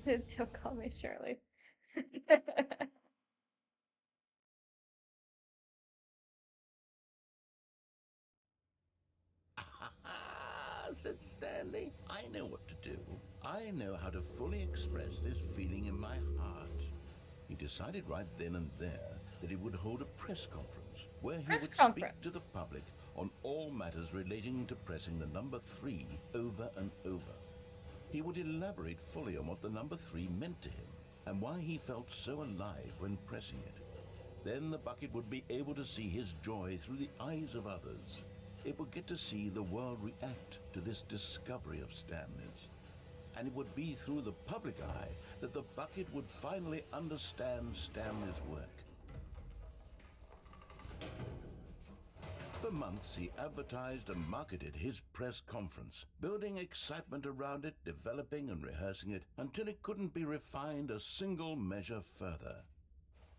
Don't call me Shirley. Said Stanley. I know what to do. I know how to fully express this feeling in my heart. He decided right then and there that he would hold a press conference where he would speak to the public on all matters relating to pressing the number 3 over and over. He would elaborate fully on what the number 3 meant to him and why he felt so alive when pressing it. Then the bucket would be able to see his joy through the eyes of others. It would get to see the world react to this discovery of Stanley's. And it would be through the public eye that the bucket would finally understand Stanley's work. For months, he advertised and marketed his press conference, building excitement around it, developing and rehearsing it, until it couldn't be refined a single measure further.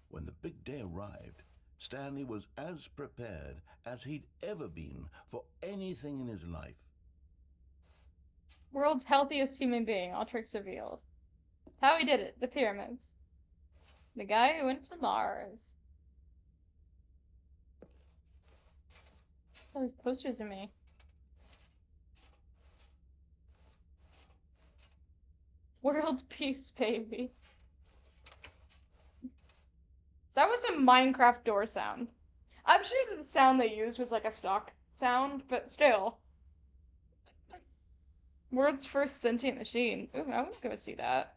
When the big day arrived, Stanley was as prepared as he'd ever been for anything in his life. World's healthiest human being, all tricks revealed. How he did it, the pyramids. The guy who went to Mars. Oh, these posters of me. World peace, baby. That was a Minecraft door sound. I'm sure that the sound they used was like a stock sound, but still. World's first sentient machine. Ooh, I want to go see that.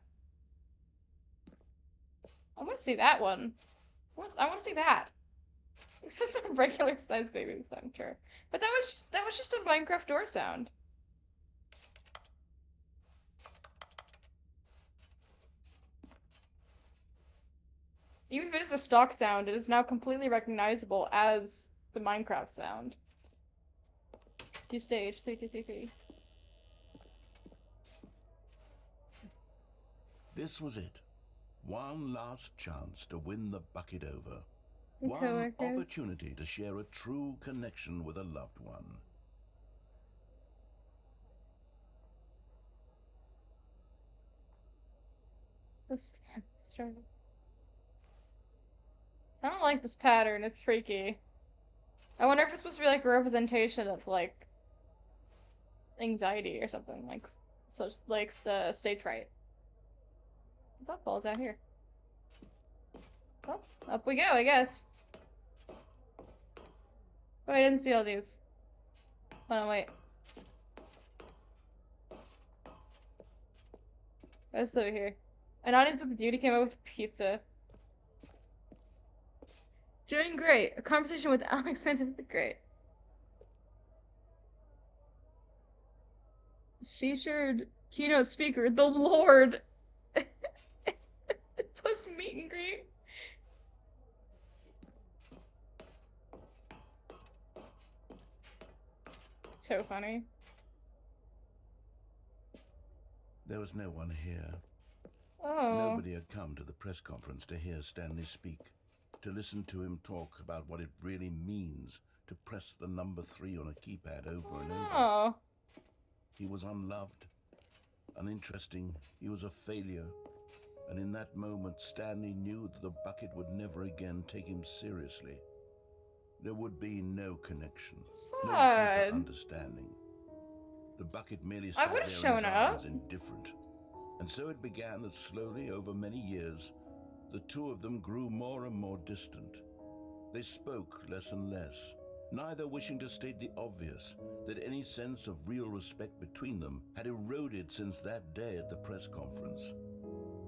I want to see that one. I want to see that. This is a regular sized baby this time, sure. But that was just a Minecraft door sound. Even if it is a stock sound, it is now completely recognizable as the Minecraft sound. You stage, CTTP. This was it. One last chance to win the bucket over. Okay, One opportunity to share a true connection with a loved one. Let's start. I don't like this pattern, it's freaky. I wonder if it's supposed to be like a representation of like anxiety or something, like stage fright. What falls out here? Oh, up we go, I guess. Oh, I didn't see all these. Hold on, wait. That's over here. An audience at the duty came up with pizza. Doing great. A conversation with Alex ended the great. Featured keynote speaker, the Lord. Plus meet and greet. So funny. There was no one here. Oh. Nobody had come to the press conference to hear Stanley speak, to listen to him talk about what it really means to press the number 3 on a keypad over and over. Oh. He was unloved, uninteresting, he was a failure. And in that moment, Stanley knew that the bucket would never again take him seriously. There would be no connection, no Sad. deeper understanding. The bucket merely I sat would've there in shown his up. arms, indifferent. And so it began that slowly, over many years, the two of them grew more and more distant. They spoke less and less, neither wishing to state the obvious, that any sense of real respect between them had eroded since that day at the press conference.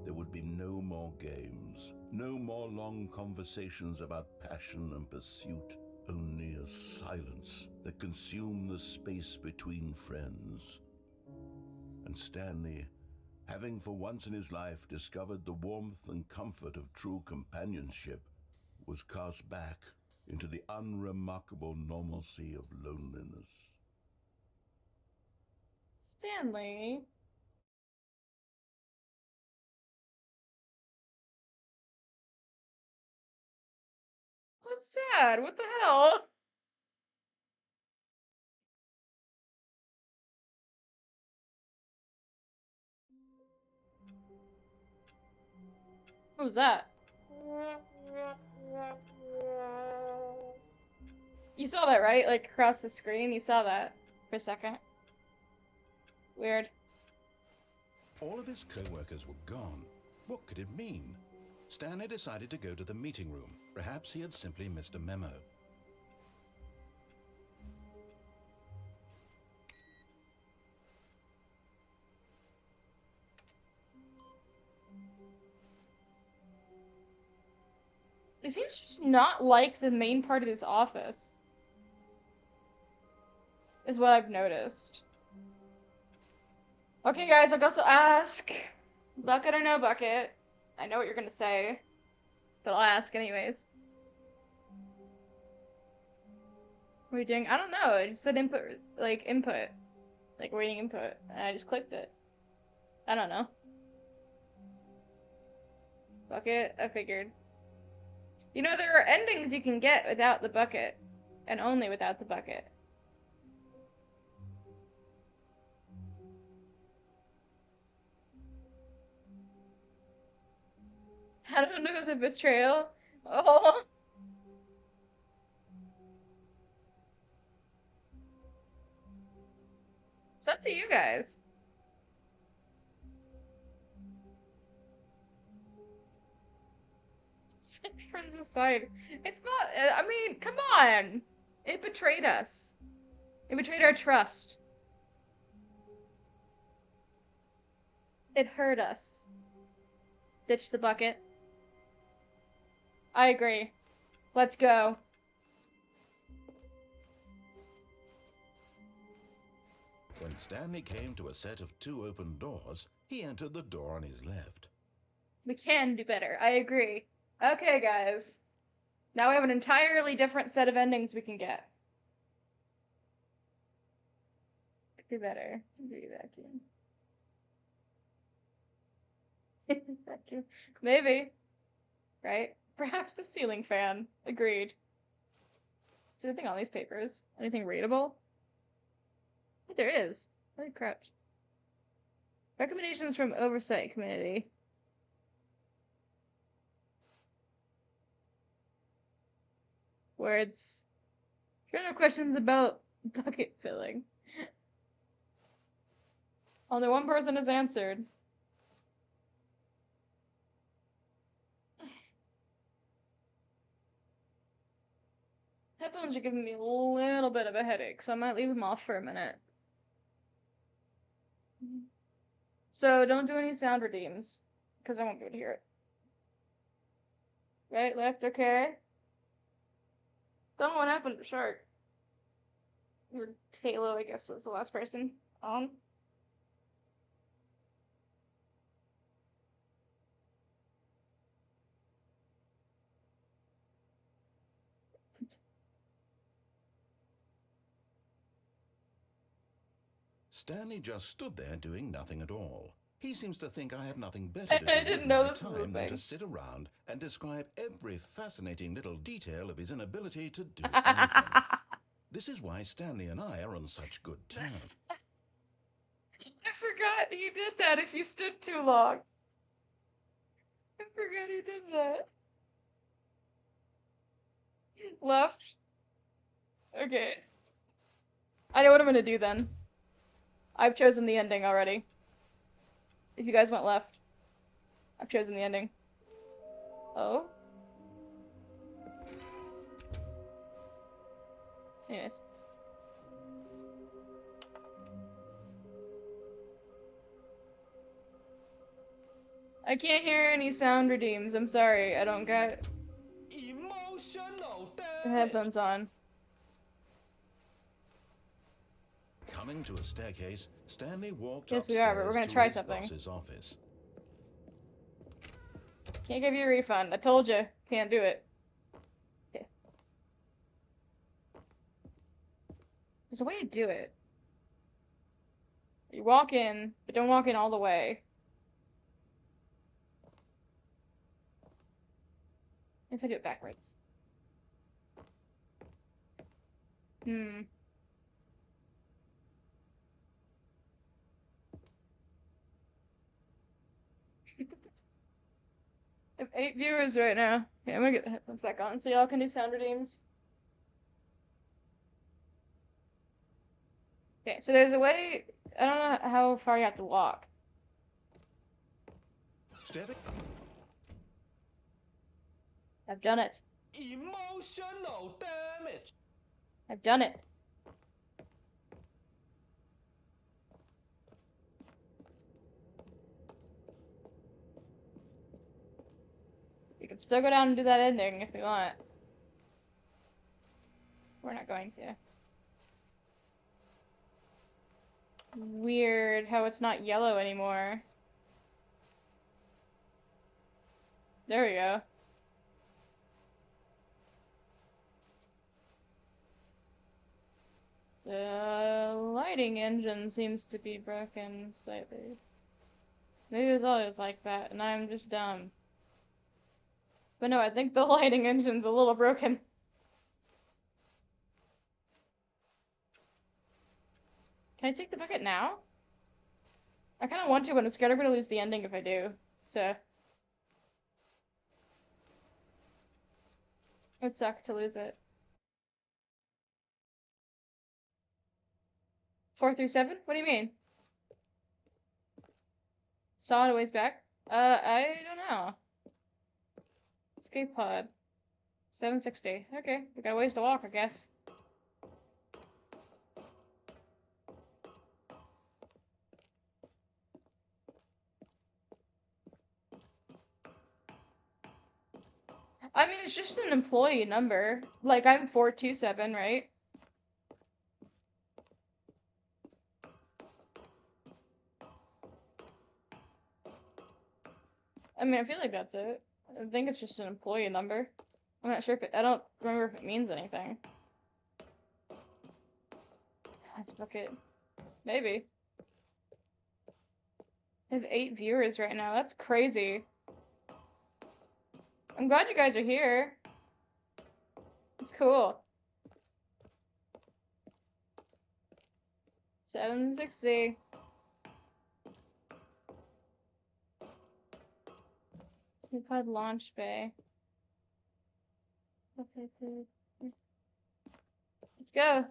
There would be no more games, no more long conversations about passion and pursuit, only a silence that consumed the space between friends. And Stanley, having for once in his life discovered the warmth and comfort of true companionship, was cast back into the unremarkable normalcy of loneliness. Stanley. That's sad. What the hell? What was that? You saw that, right? Like across the screen, you saw that for a second. Weird. All of his co-workers were gone. What could it mean? Stanley decided to go to the meeting room. Perhaps he had simply missed a memo. It seems just not like the main part of this office. Is what I've noticed. Okay, guys, I'll also ask. Bucket or no bucket? I know what you're gonna say, but I'll ask anyways. What are you doing? I don't know. I just said input, like waiting input, and I just clicked it. I don't know. Bucket, I figured. You know, there are endings you can get without the bucket, and only without the bucket. I don't know the betrayal. Oh. It's up to you guys. Set friends aside. It's not, I mean, come on! It betrayed us. It betrayed our trust. It hurt us. Ditch the bucket. I agree. Let's go. When Stanley came to a set of 2 open doors, he entered the door on his left. We can do better. I agree. Okay, guys. Now we have an entirely different set of endings we can get. Do better. Do vacuum. Vacuum. Maybe. Right? Perhaps a ceiling fan. Agreed. Is there anything on these papers? Anything readable? I think there is. Holy crap. Recommendations from Oversight Committee. Words. General questions about bucket filling. Only one person has answered. Headphones are giving me a little bit of a headache, so I might leave them off for a minute. So don't do any sound redeems, because I won't be able to hear it. Right, left, okay. Don't know what happened to Shark. Or Halo, I guess, was the last person on. Stanley just stood there doing nothing at all. He seems to think I have nothing better to I do with didn't know my this was a time than to thing. sit around and describe every fascinating little detail of his inability to do anything. This is why Stanley and I are on such good terms. I forgot he did that if you stood too long. I forgot he did that. Left. Okay. I know what I'm gonna do then. I've chosen the ending already. If you guys went left, I've chosen the ending. Oh? Anyways. I can't hear any sound redeems. I'm sorry. I don't got Emotional the damage. headphones on. Coming to a staircase, Stanley walked Yes, we upstairs are, but we're gonna to try his something. boss's office. Can't give you a refund. I told you. Can't do it. Okay. There's a way to do it. You walk in, but don't walk in all the way. If I do it backwards. Hmm. I have 8 viewers right now. Okay, I'm gonna get the headphones back on so y'all can do sound redeems. Okay, so there's a way. I don't know how far you have to walk. Stepping I've done it. Emotional damage. I've done it. You can still go down and do that ending if you want. We're not going to. Weird how it's not yellow anymore. There we go. The lighting engine seems to be broken slightly. Maybe it was always like that, and I'm just dumb. But no, I think the lighting engine's a little broken. Can I take the bucket now? I kind of want to, but I'm scared I'm gonna lose the ending if I do. So. It'd suck to lose it. 4 through 7? What do you mean? Saw it a ways back? I don't know. Escape pod. 760. Okay, we got a ways to walk, I guess. I mean, it's just an employee number. Like, I'm 427, right? I mean, I feel like that's it. I think it's just an employee number. I'm not sure if it, I don't remember if it means anything. Size bucket. Maybe. I have 8 viewers right now. That's crazy. I'm glad you guys are here. It's cool. 760. Pod launch bay. Okay, good. Let's go.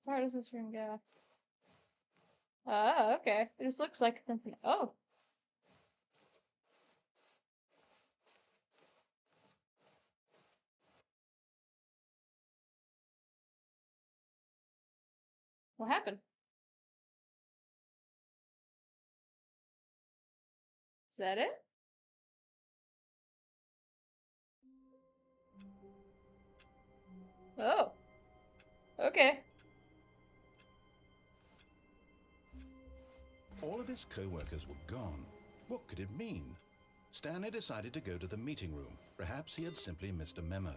Where does this room go? Oh, okay. It just looks like something. Oh. What happened? Is that it? Oh. Okay. All of his co-workers were gone. What could it mean? Stanley decided to go to the meeting room. Perhaps he had simply missed a memo.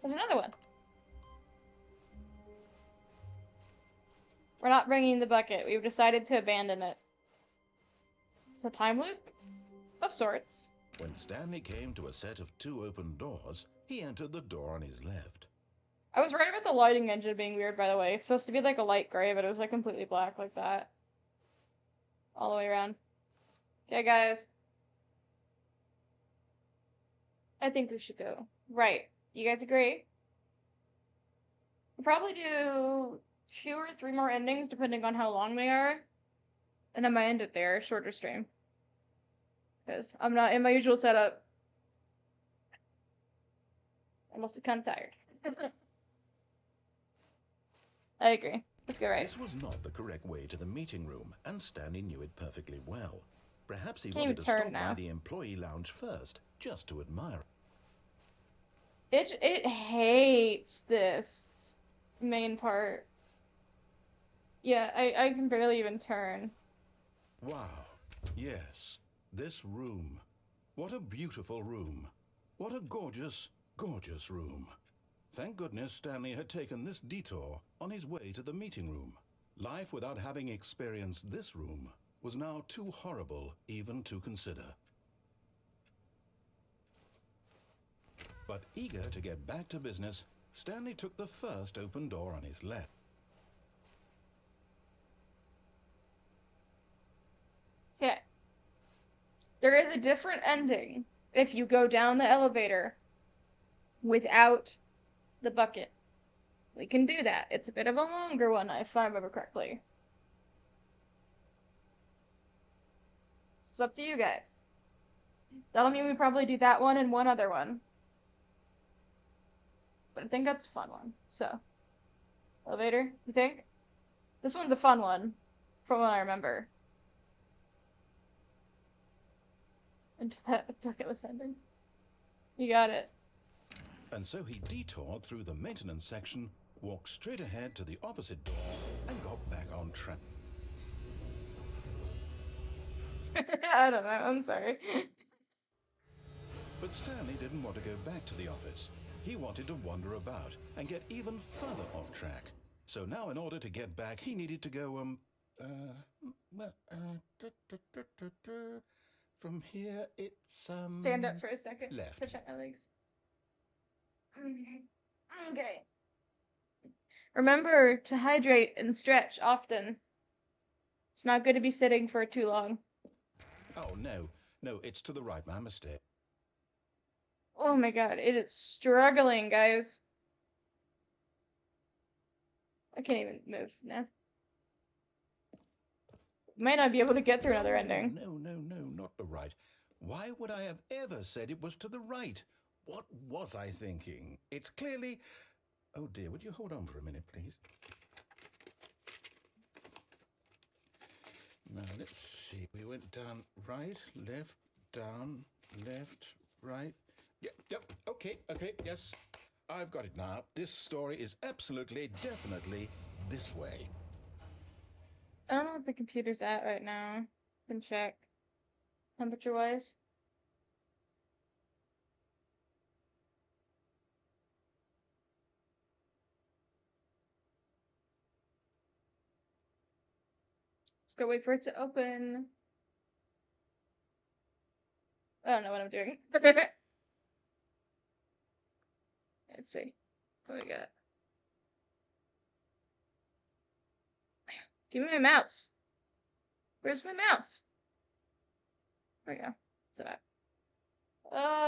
There's another one. We're not bringing the bucket. We've decided to abandon it. It's a time loop? Of sorts. When Stanley came to a set of 2 open doors, he entered the door on his left. I was right about the lighting engine being weird, by the way. It's supposed to be like a light gray, but it was like completely black like that. All the way around. Okay, guys. I think we should go. Right. You guys agree? We'll probably do 2 or 3 more endings, depending on how long they are. And I might end it there, shorter stream. Because I'm not in my usual setup. I'm also kind of tired. I agree. Let's go right. This was not the correct way to the meeting room, and Stanley knew it perfectly well. Perhaps he Can't wanted to even turn stop now. by the employee lounge first, just to admire It hates this main part. Yeah, I can barely even turn. Wow. Yes, this room. What a beautiful room. What a gorgeous, gorgeous room. Thank goodness Stanley had taken this detour on his way to the meeting room. Life without having experienced this room was now too horrible even to consider. But eager to get back to business, Stanley took the first open door on his left. Okay. There is a different ending if you go down the elevator without the bucket. We can do that. It's a bit of a longer one, if I remember correctly. It's up to you guys. That'll mean we probably do that one and one other one. But I think that's a fun one. So, elevator, you think? This one's a fun one, from what I remember. And that bucketless ending. You got it. And so he detoured through the maintenance section, walked straight ahead to the opposite door, and got back on track. I don't know, I'm sorry. But Stanley didn't want to go back to the office. He wanted to wander about and get even further off track. So now in order to get back, he needed to go, from here it's, Stand up for a second. left. Stretch out my legs. Okay. Remember to hydrate and stretch often. It's not good to be sitting for too long. Oh, no, it's to the right, my mistake. Oh my god, it is struggling, guys. I can't even move now. Might not be able to get through another ending. No, not the right. Why would I have ever said it was to the right? What was I thinking? It's clearly... Oh dear, would you hold on for a minute, please? Now, let's see. We went down, right, left, down, left, right. Yep, okay, yes. I've got it now. This story is absolutely, definitely this way. I don't know what the computer's at right now. Can check. Temperature-wise. Just gotta wait for it to open. I don't know what I'm doing. Let's see. What we got? Give me my mouse. Where's my mouse? There we go. What's it at?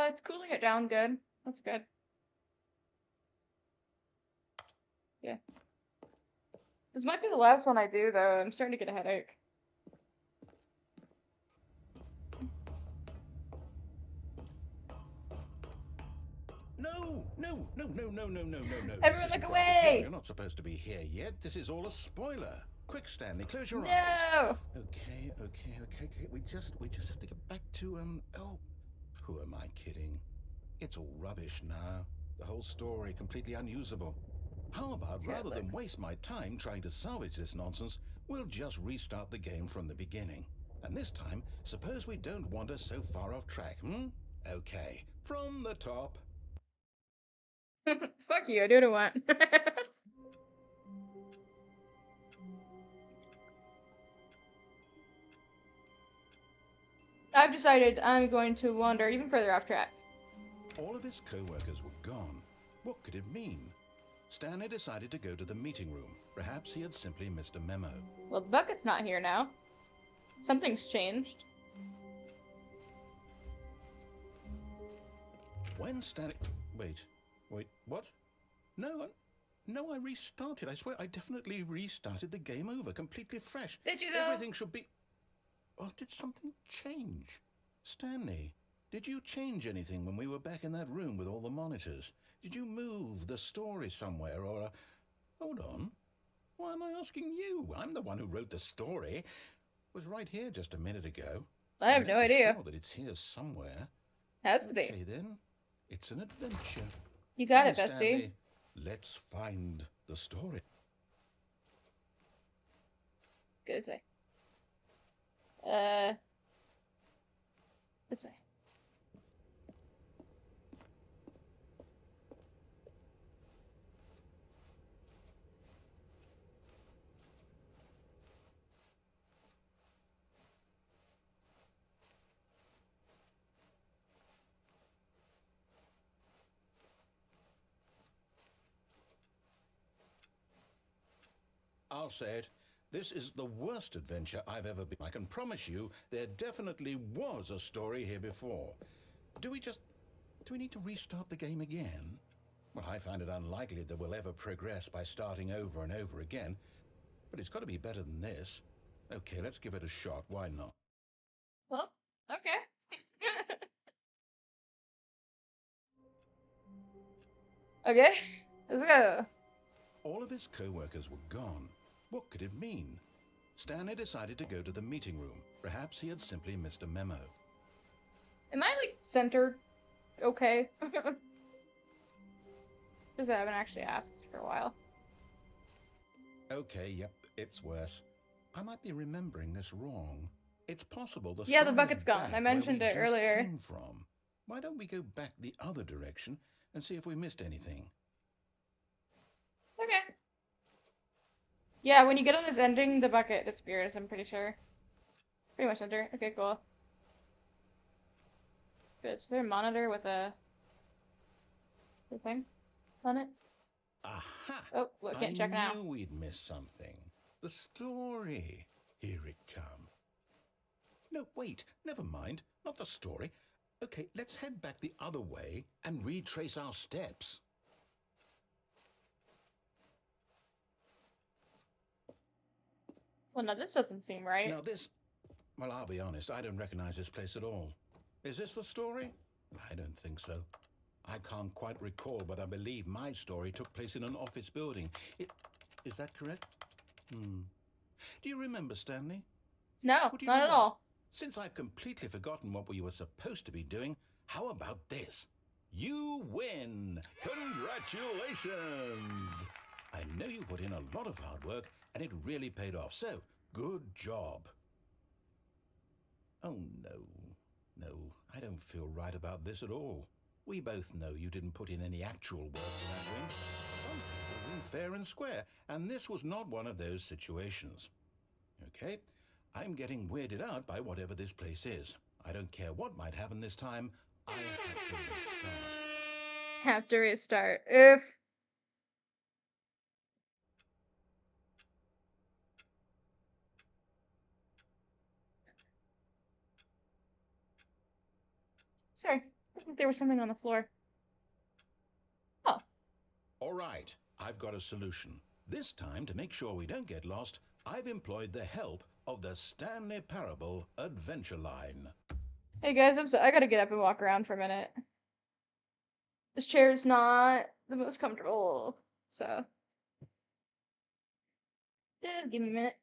It's cooling it down good. That's good. Yeah. This might be the last one I do, though. I'm starting to get a headache. No, no, no, no, no, no, no, no, no. Everyone This look isn't Profiteer. away! You're not supposed to be here yet. This is all a spoiler. Quick, Stanley, close your eyes. No! Okay. We just have to get back to, oh, who am I kidding? It's all rubbish now. The whole story completely unusable. How about, rather than waste my time trying to salvage this nonsense, we'll just restart the game from the beginning. And this time, suppose we don't wander so far off track, Okay, from the top. Fuck you, I do what I want. I've decided I'm going to wander even further off track. All of his co-workers were gone. What could it mean? Stanley decided to go to the meeting room. Perhaps he had simply missed a memo. Well, the bucket's not here now. Something's changed. When Stanley... Wait, what? No, I restarted. I swear, I definitely restarted the game over, completely fresh. Did you, though? Everything should be... Oh, did something change? Stanley, did you change anything when we were back in that room with all the monitors? Did you move the story somewhere, or... Hold on. Why am I asking you? I'm the one who wrote the story. It was right here just a minute ago. I have no idea. I'm sure that it's here somewhere. Has to be. Okay, then. It's an adventure. You got it, Come, bestie. Stanley, let's find the story. Go this way. This way. I'll say it. This is the worst adventure I've ever been. I can promise you there definitely was a story here before. Do we need to restart the game again? Well, I find it unlikely that we'll ever progress by starting over and over again. But it's got to be better than this. Okay, let's give it a shot. Why not? Well, okay. Okay, let's go. All of his co-workers were gone. What could it mean? Stanley decided to go to the meeting room. Perhaps he had simply missed a memo. Am I, like, centered? Okay. Because I haven't actually asked for a while. Okay, yep, it's worse. I might be remembering this wrong. It's possible the Yeah, the story bucket's is gone. back I mentioned where it we just earlier. came from. Why don't we go back the other direction and see if we missed anything? Okay. Yeah, when you get on this ending, the bucket disappears, I'm pretty sure. Pretty much enter. Okay, cool. Good. Is there a monitor with a thing on it? Aha! Oh, look, can't check I now. knew we'd missed something. The story. Here it comes. No, wait, never mind. Not the story. Okay, let's head back the other way and retrace our steps. Well, no, this doesn't seem right. Now this... Well, I'll be honest, I don't recognize this place at all. Is this the story? I don't think so. I can't quite recall, but I believe my story took place in an office building. Is that correct? Do you remember, Stanley? No, Well, do you not know at what? all. Since I've completely forgotten what we were supposed to be doing, how about this? You win! Congratulations! I know you put in a lot of hard work, and it really paid off, so good job. Oh, no, I don't feel right about this at all. We both know you didn't put in any actual work for that win. Some people win fair and square, and this was not one of those situations. Okay, I'm getting weirded out by whatever this place is. I don't care what might happen this time. I have to restart. Have to restart. Oof. Sorry, I think there was something on the floor. Oh. All right, I've got a solution. This time, to make sure we don't get lost, I've employed the help of the Stanley Parable Adventure Line. Hey guys, I gotta get up and walk around for a minute. This chair is not the most comfortable, so yeah, give me a minute.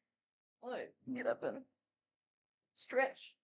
Let me get up and stretch.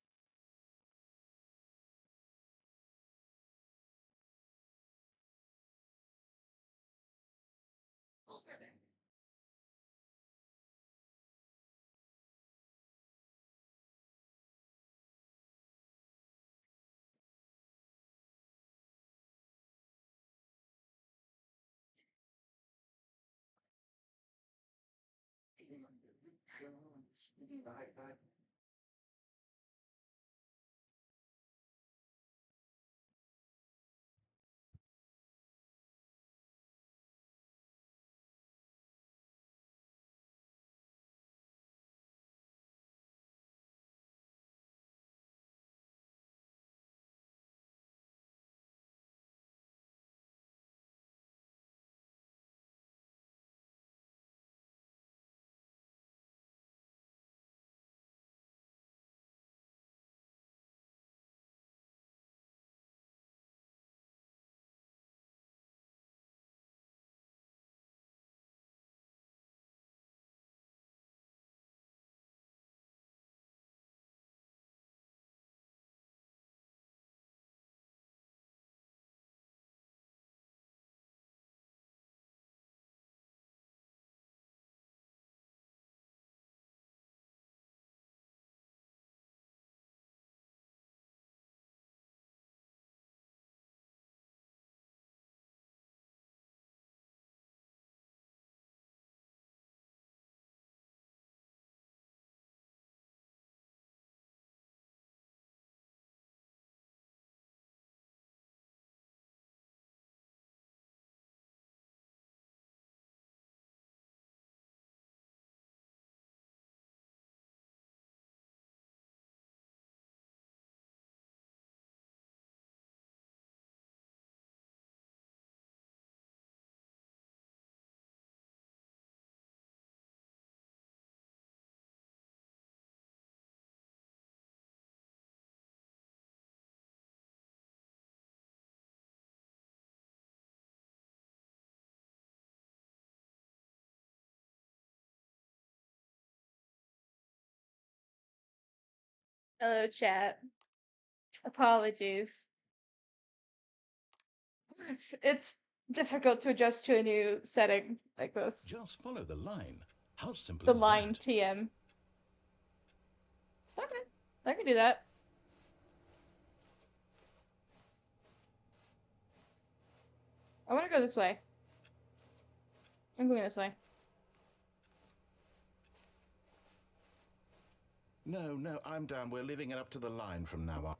Hello, chat. Apologies. It's difficult to adjust to a new setting like this. Just follow the line. How simple The is line that? TM. Okay, I can do that. I want to go this way. I'm going this way. No, I'm down. We're leaving it up to the line from now on.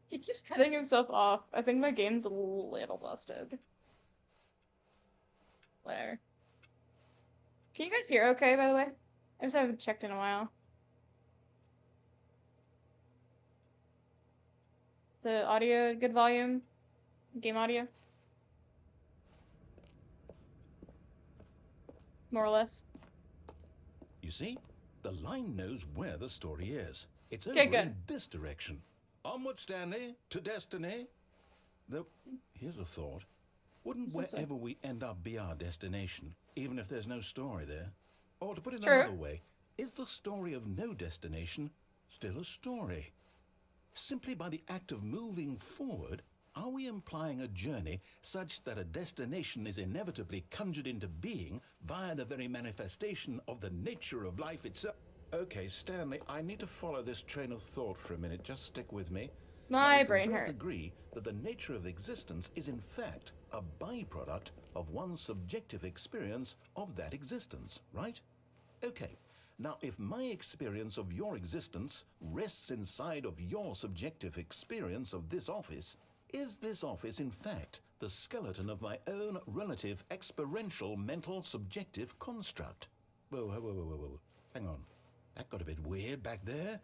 He keeps cutting himself off. I think my game's a little busted. Whatever. Can you guys hear okay, by the way? I just haven't checked in a while. Is the audio good volume? Game audio? More or less. You see? The line knows where the story is. It's Okay, over good. in this direction. Onward, Stanley, to destiny. Though, here's a thought. Wouldn't What's this way? wherever we end up be our destination, even if there's no story there? Or to put it True. another way, is the story of no destination still a story? Simply by the act of moving forward, are we implying a journey such that a destination is inevitably conjured into being via the very manifestation of the nature of life itself? Okay, Stanley, I need to follow this train of thought for a minute. Just stick with me. My we brain can both hurts. agree that the nature of existence is in fact a byproduct of one's subjective experience of that existence, right? Okay, now if my experience of your existence rests inside of your subjective experience of this office, is this office in fact the skeleton of my own relative experiential mental subjective construct? Whoa. Hang on. That got a bit weird back there.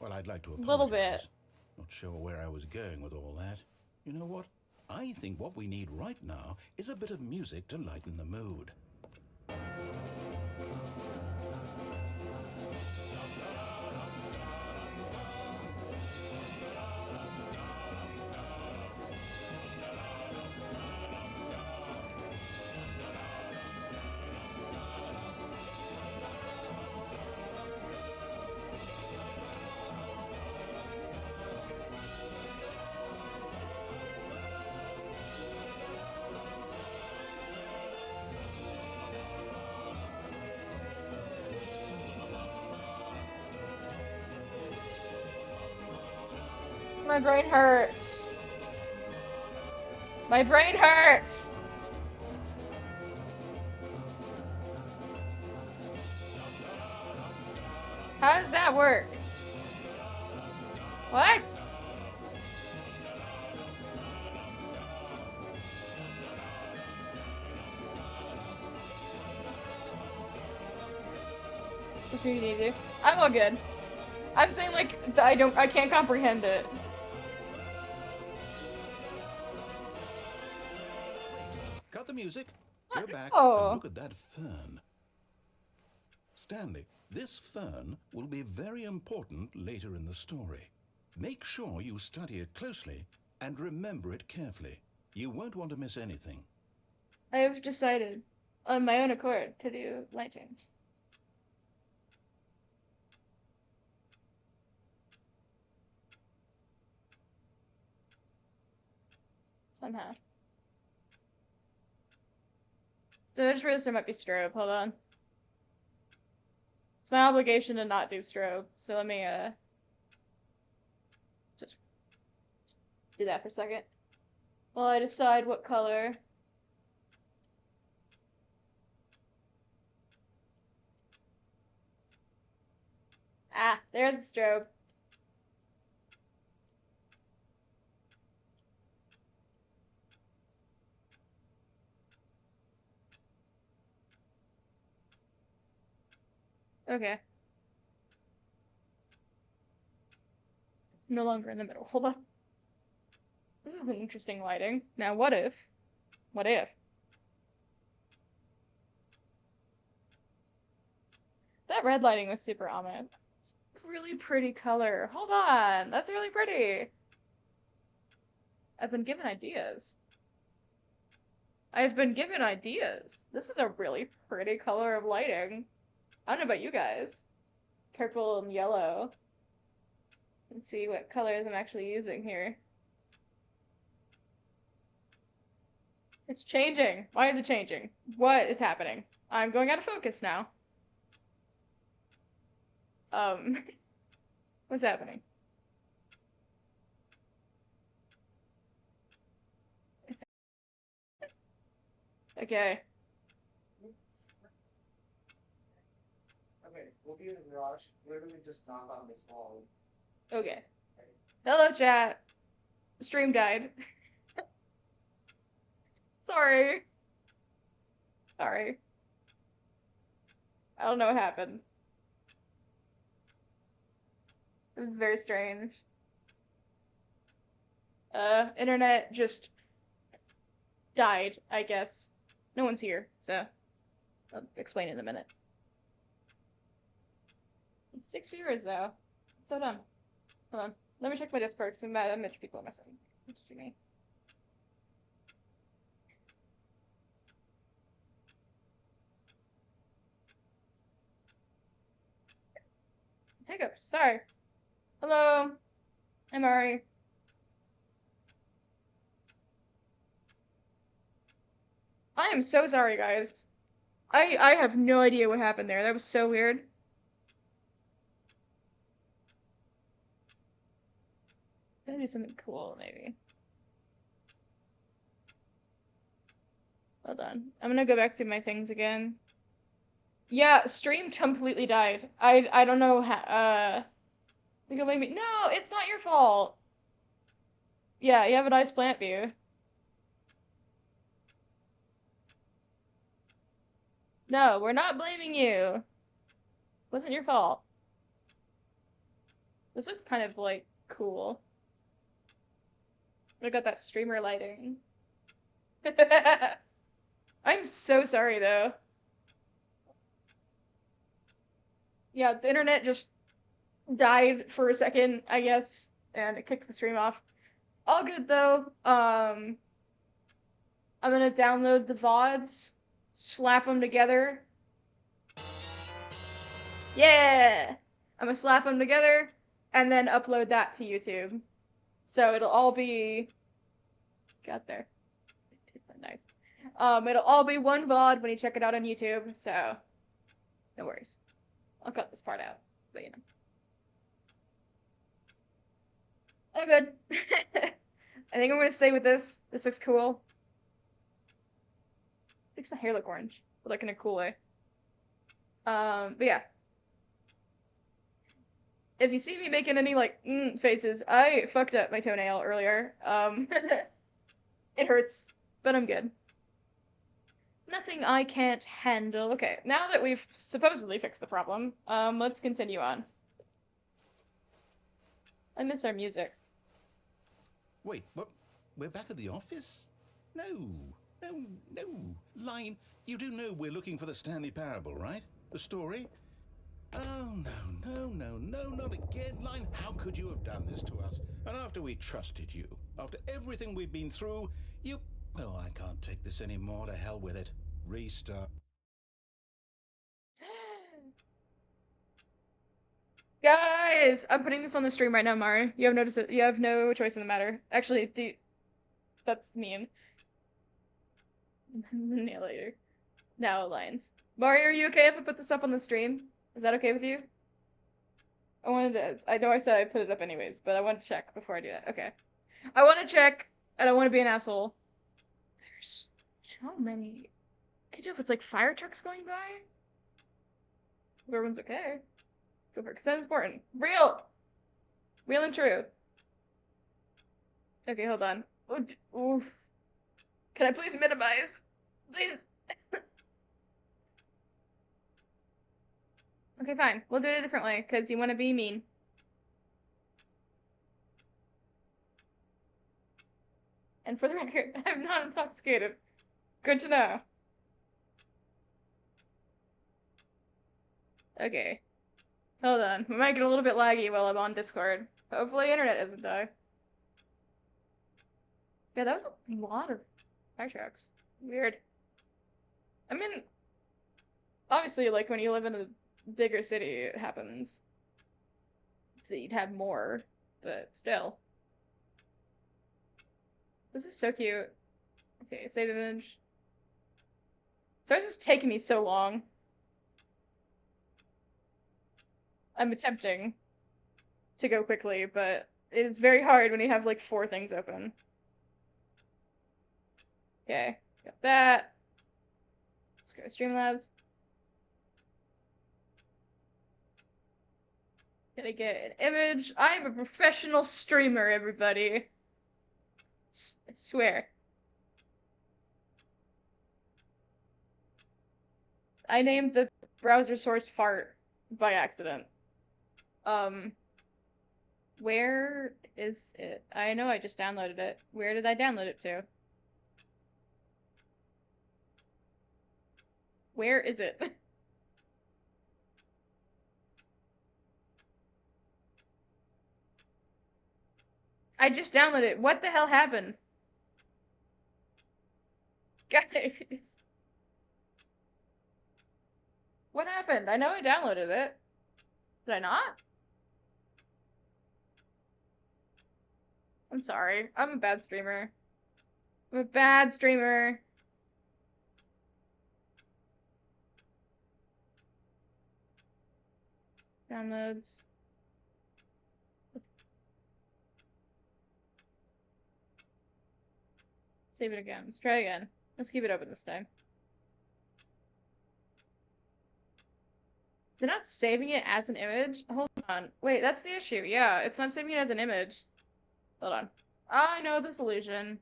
Well, I'd like to apologize. Little bit. Not sure where I was going with all that. You know what? I think what we need right now is a bit of music to lighten the mood. My brain hurts. My brain hurts! How does that work? What? What do you need to do? I'm all good. I'm saying like I can't comprehend it. Cut the music. Go back Oh. and look at that fern. Stanley, this fern will be very important later in the story. Make sure you study it closely and remember it carefully. You won't want to miss anything. I have decided on my own accord to do light change. Somehow. So I just realized there might be strobe. Hold on. It's my obligation to not do strobe, so let me just do that for a second. While I decide what color. Ah, there's the strobe. Okay. No longer in the middle. Hold on. This is an interesting lighting. Now, what if? What if? That red lighting was super ominous. It's a really pretty color. Hold on. That's really pretty. I've been given ideas. I've been given ideas. This is a really pretty color of lighting. I don't know about you guys. Purple and yellow. Let's see what colors I'm actually using here. It's changing. Why is it changing? What is happening? I'm going out of focus now. What's happening? Okay. Okay, we'll be in the garage. Literally just knock on this wall. Okay. Hello, chat. Stream died. Sorry. Sorry. I don't know what happened. It was very strange. Internet just died, I guess. No one's here, so I'll explain in a minute. It's 6 viewers though. It's so dumb. Hold on. Let me check my Discord because I bet people are missing. Just me. Hiccup. Sorry. Hello. I'm Ari. I am so sorry, guys. I have no idea what happened there. That was so weird. Gotta do something cool, maybe. Hold on. I'm gonna go back through my things again. Yeah, stream completely died. I don't know how, you can blame me. No, it's not your fault. Yeah, you have a nice plant view. No, we're not blaming you. Wasn't your fault. This looks kind of, like, cool. I got that streamer lighting. I'm so sorry, though. Yeah, the internet just died for a second, I guess, and it kicked the stream off. All good, though. I'm gonna download the VODs, slap them together. Yeah! I'm gonna slap them together, and then upload that to YouTube. So it'll all be... Got there. Nice. It'll all be one VOD when you check it out on YouTube, so no worries. I'll cut this part out, but you know. I'm good. I think I'm gonna stay with this. This looks cool. Makes my hair look orange, but like in a cool way. But yeah. If you see me making any like faces, I fucked up my toenail earlier. It hurts, but I'm good. Nothing I can't handle. Okay, now that we've supposedly fixed the problem, let's continue on. I miss our music. Wait, what? We're back at the office? No, no. Line, you do know we're looking for the Stanley Parable, right? The story? Oh, no, not again. Line, how could you have done this to us? And after we trusted you, after everything we've been through, you... Oh, I can't take this anymore. To hell with it. Restart. Guys, I'm putting this on the stream right now, Mari. You have noticed it. You have no choice in the matter. Actually, that's mean. Nail later. Now lines. Mari, are you okay if I put this up on the stream? Is that okay with you? I know I said I'd put it up anyways, but I want to check before I do that. Okay. I want to check. I don't want to be an asshole. There's so many. Can you tell if it's like fire trucks going by? If everyone's okay. Go for it, because that's important. Real! Real and true. Okay, hold on. Ooh. Can I please minimize? Please! Okay, fine. We'll do it a different way, because you want to be mean. And for the record, I'm not intoxicated. Good to know. Okay. Hold on. We might get a little bit laggy while I'm on Discord. Hopefully internet doesn't die. Yeah, that was a lot of fire trucks. Weird. I mean, obviously, like, when you live in a bigger city, it happens. So you'd have more, but still. This is so cute. Okay, save image. Sorry, this is taking me so long. I'm attempting to go quickly, but it is very hard when you have, like, 4 things open. Okay, got that. Let's go to Streamlabs. Gonna get an image. I'm a professional streamer, everybody. I swear. I named the browser source fart by accident. Where is it? I know I just downloaded it. Where did I download it to? Where is it? I just downloaded it. What the hell happened? Guys. What happened? I know I downloaded it. Did I not? I'm sorry. I'm a bad streamer. I'm a bad streamer. Downloads. Save it again. Let's try again. Let's keep it open this time. Is it not saving it as an image? Hold on. Wait, that's the issue. Yeah, it's not saving it as an image. Hold on. I know the solution.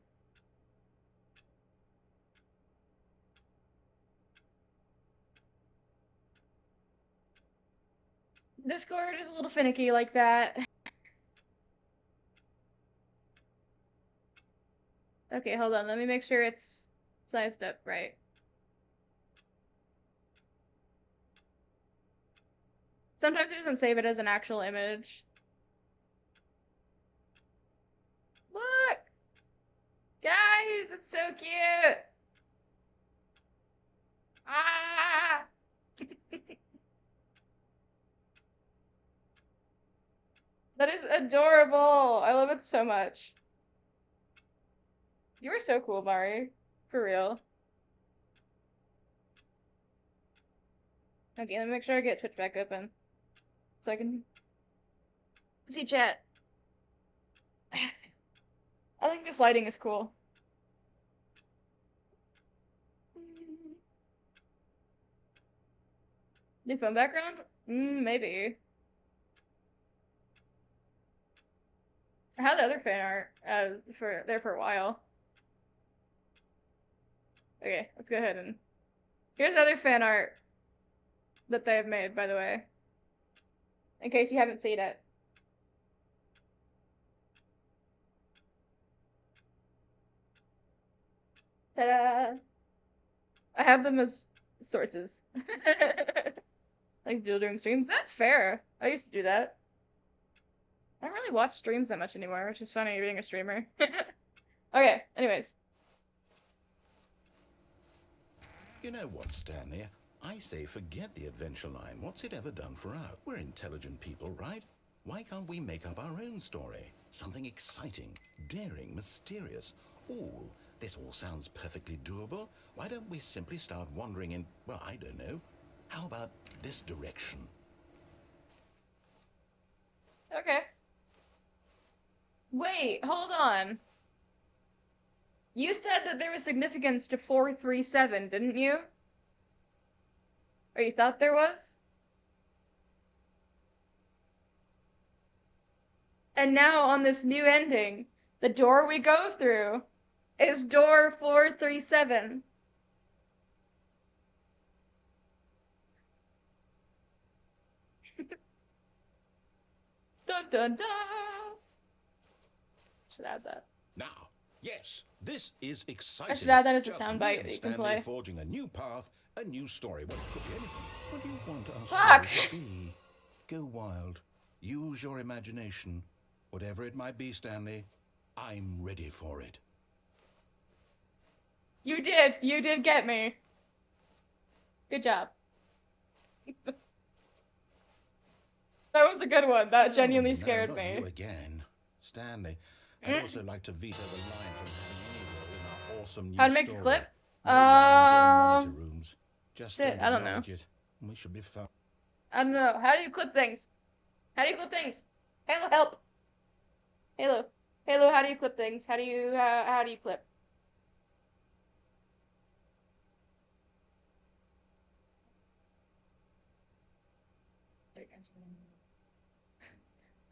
Discord is a little finicky like that. Okay, hold on. Let me make sure it's sized up right. Sometimes it doesn't save it as an actual image. Look! Guys, it's so cute! Ah! That is adorable! I love it so much. You were so cool, Mari. For real. Okay, let me make sure I get Twitch back open. So I can see chat. this lighting is cool. New phone background? Maybe. I had the other fan art for a while. Okay, let's go ahead and here's the other fan art that they have made, by the way. In case you haven't seen it. Ta-da! I have them as sources. Like people doing streams. That's fair. I used to do that. I don't really watch streams that much anymore, which is funny being a streamer. Okay, anyways. You know what, Stanley? I say forget the adventure line. What's it ever done for us? We're intelligent people, right? Why can't we make up our own story? Something exciting, daring, mysterious. Ooh, this all sounds perfectly doable. Why don't we simply start wandering in, well, I don't know. How about this direction? Okay. Wait, hold on. You said that there was significance to 437, didn't you? Or you thought there was? And now on this new ending, the door we go through is door 437. Dun dun dun! Should add that. Now, yes, this is exciting. I should add that as a Just soundbite me and that you can Stanley play. forging a new path, a new story. Well, it could be anything. What do you want our Fuck! story to be? Go wild. Use your imagination. Whatever it might be, Stanley, I'm ready for it. You did get me. Good job. That was a good one. That genuinely scared not me. You again. Stanley, I'd also like to veto the line from having any role in our awesome new How to make a story. clip? No lines or monitor rooms. Just Shit, I don't know. acknowledge it, and we should be fine. I don't know. How do you clip things? How do you clip things? Halo, help! Halo. Halo, how do you clip things? How do you clip?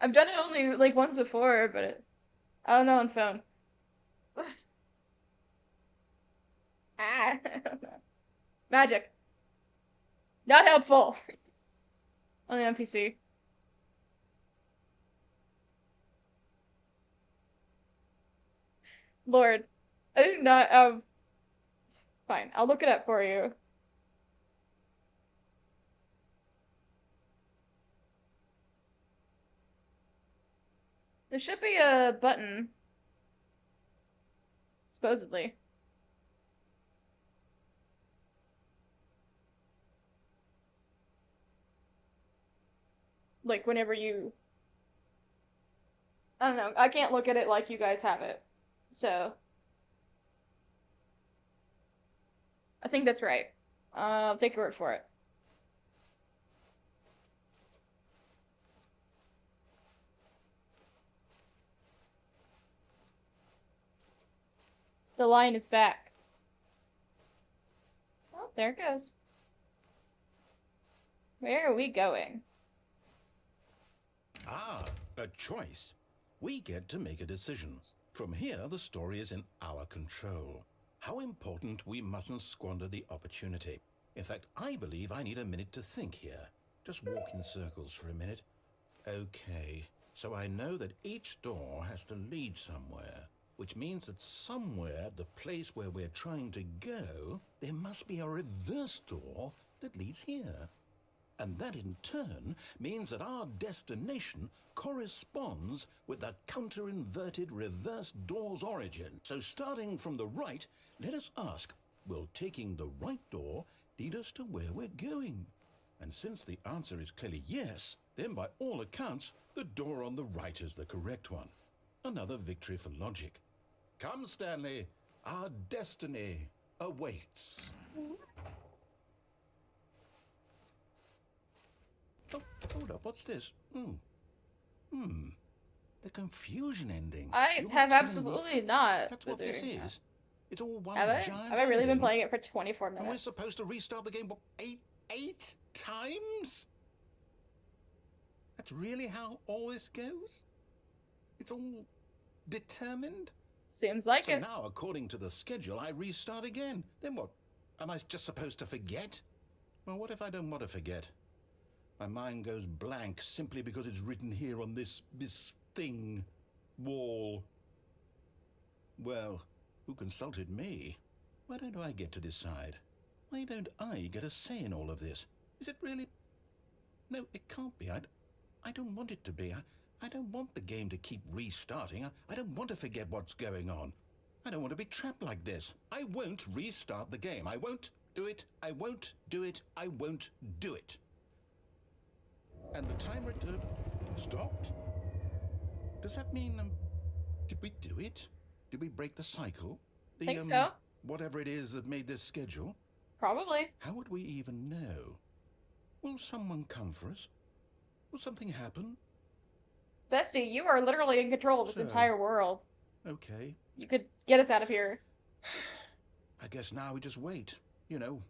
I've done it only like once before, but I don't know on phone. Ah, I don't know. Magic. Not helpful. Only on PC. Lord, I did not have. Fine, I'll look it up for you. There should be a button. Supposedly. Like whenever you. I don't know. I can't look at it like you guys have it. So. I think that's right. I'll take your word for it. The line is back. Oh, there it goes. Where are we going? Ah, a choice. We get to make a decision. From here, the story is in our control. How important we mustn't squander the opportunity. In fact, I believe I need a minute to think here. Just walk in circles for a minute. Okay, so I know that each door has to lead somewhere, which means that somewhere, the place where we're trying to go, there must be a reverse door that leads here. And that in turn means that our destination corresponds with the counter-inverted reverse door's origin. So starting from the right, let us ask, will taking the right door lead us to where we're going? And since the answer is clearly yes, then by all accounts, the door on the right is the correct one. Another victory for logic. Come, Stanley, our destiny awaits. Oh, hold up, what's this? The confusion ending. I You were have telling me absolutely not. that's what this is. It's all one Have I? giant Have I really been ending. playing it for 24 And we're minutes? supposed to restart the game eight times? That's really how all this goes? It's all determined? Seems like So it. now, according to the schedule, I restart again. Then what? Am I just supposed to forget? Well, what if I don't want to forget? My mind goes blank simply because it's written here on this thing. Wall. Well, who consulted me? Why don't I get to decide? Why don't I get a say in all of this? Is it really... No, it can't be. I don't want it to be. I don't want the game to keep restarting. I don't want to forget what's going on. I don't want to be trapped like this. I won't restart the game. I won't do it. I won't do it. I won't do it. And the timer stopped? Does that mean, did we do it? Did we break the cycle? Think so. Whatever it is that made this schedule? Probably. How would we even know? Will someone come for us? Will something happen? Bestie, you are literally in control of this entire world. Okay. You could get us out of here. I guess now we just wait. You know,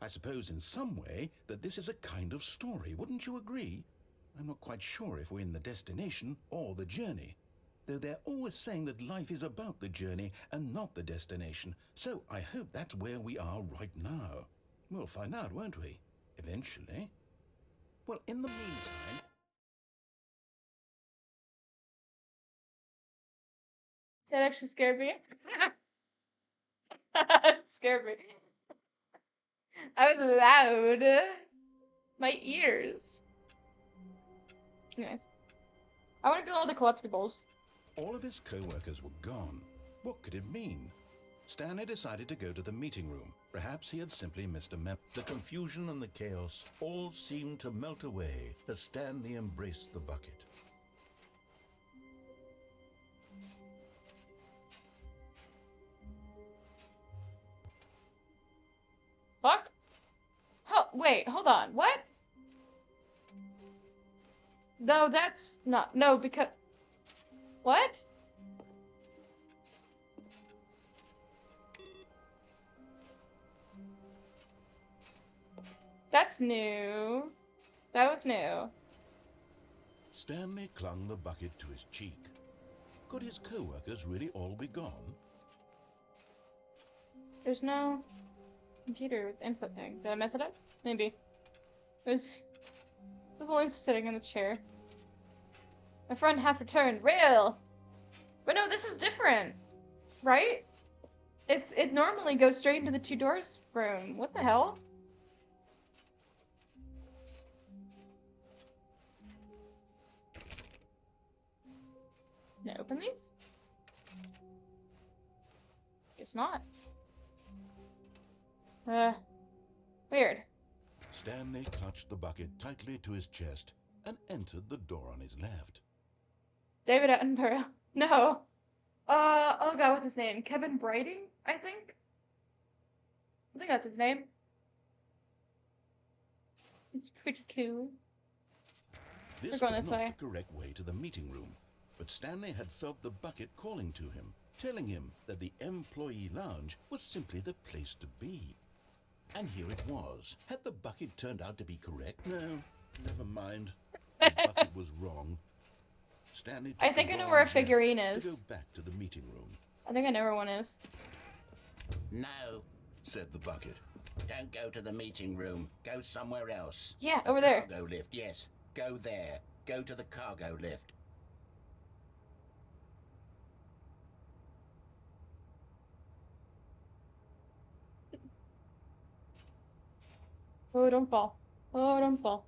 I suppose in some way that this is a kind of story. Wouldn't you agree? I'm not quite sure if we're in the destination or the journey. Though they're always saying that life is about the journey and not the destination. So I hope that's where we are right now. We'll find out, won't we? Eventually. Well, in the meantime... That actually scared me. It scared me. I was loud. My ears. Anyways. I want to do all the collectibles. All of his co-workers were gone. What could it mean? Stanley decided to go to the meeting room. Perhaps he had simply missed a memo. The confusion and the chaos all seemed to melt away as Stanley embraced the bucket. Fuck? Wait, hold on. What? No, that's not. No, because. What? That's new. That was new. Stanley clung the bucket to his cheek. Could his co-workers really all be gone? There's no computer with input thing. Did I mess it up? Maybe. There's the boy sitting in the chair. My friend half returned. Real! But no, this is different. Right? It normally goes straight into the two doors room. What the hell? Can I open these? Guess not. Weird. Stanley clutched the bucket tightly to his chest and entered the door on his left. David Attenborough. No. Oh god, what's his name? Kevin Brighting, I think? I think that's his name. It's pretty cool. This We're going was this not way. the correct way to the meeting room, but Stanley had felt the bucket calling to him, telling him that the employee lounge was simply the place to be. And here it was. Had the bucket turned out to be correct? No, never mind. The bucket was wrong. Stanley took I think the I know door where on a his left figurine to go is. back to the meeting room. I think I know where one is. No, said the bucket. Don't go to the meeting room. Go somewhere else. Yeah, The over there. Cargo lift, yes. Go there. Go to the cargo lift. Oh, don't fall. Oh, don't fall.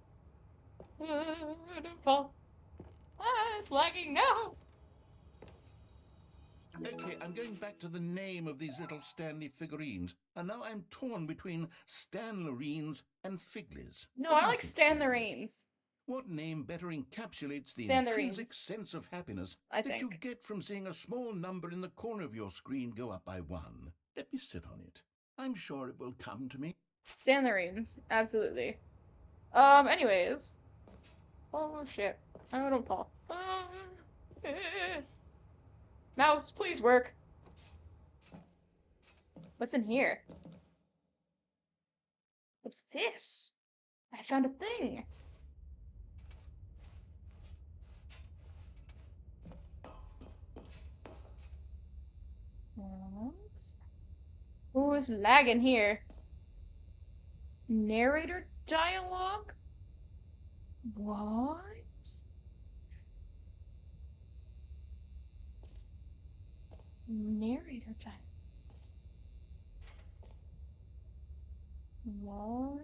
Oh, don't fall. Ah, it's lagging. No! Okay, I'm going back to the name of these little Stanley figurines, and now I'm torn between Stanlerines and Figlies. No, What do I you like think, Stanlerines. What name better encapsulates the Stanlerines. intrinsic sense of happiness I that you think. get from seeing a small number in the corner of your screen go up by 1? Let me sit on it. I'm sure it will come to me. Stanlerines. Absolutely. Anyways. Oh, shit. Oh, don't fall. Mouse, please work. What's in here? What's this? I found a thing. What? Ooh, it's lagging here. Narrator dialogue? What? Narrator dialogue. What?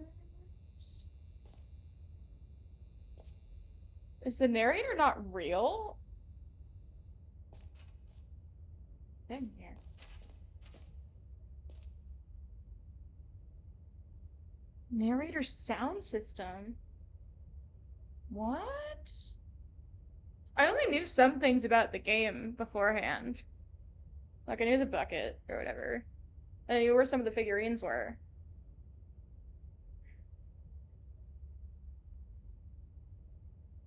Is the narrator not real? Dang here. Narrator sound system. What? I only knew some things about the game beforehand. Like I knew the bucket or whatever. I knew where some of the figurines were.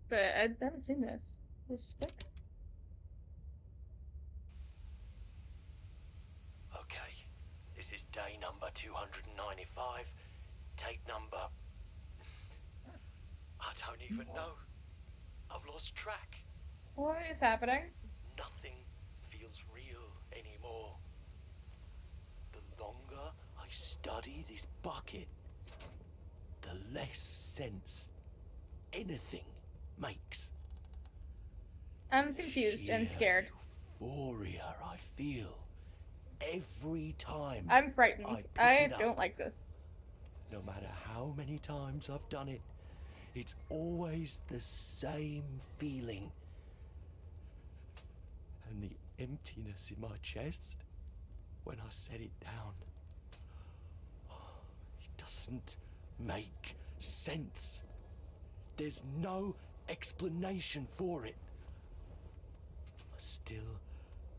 But I haven't seen this. This book. Okay, this is day number 295. Tape number... I don't even know. I've lost track. What is happening? Nothing feels real anymore. The longer I study this bucket, the less sense anything makes. I'm confused and scared. Euphoria I feel every time. I'm frightened. I pick it don't up. like this. No matter how many times I've done it, it's always the same feeling. And the emptiness in my chest when I set it down. It doesn't make sense. There's no explanation for it. I still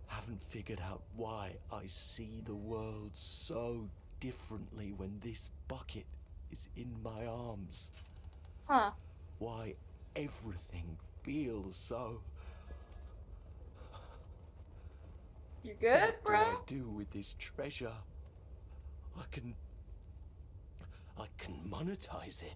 haven't figured out why I see the world so differently when this bucket is in my arms. Huh. Why everything feels so... You good, bro? What do I do with this treasure? I can monetize it.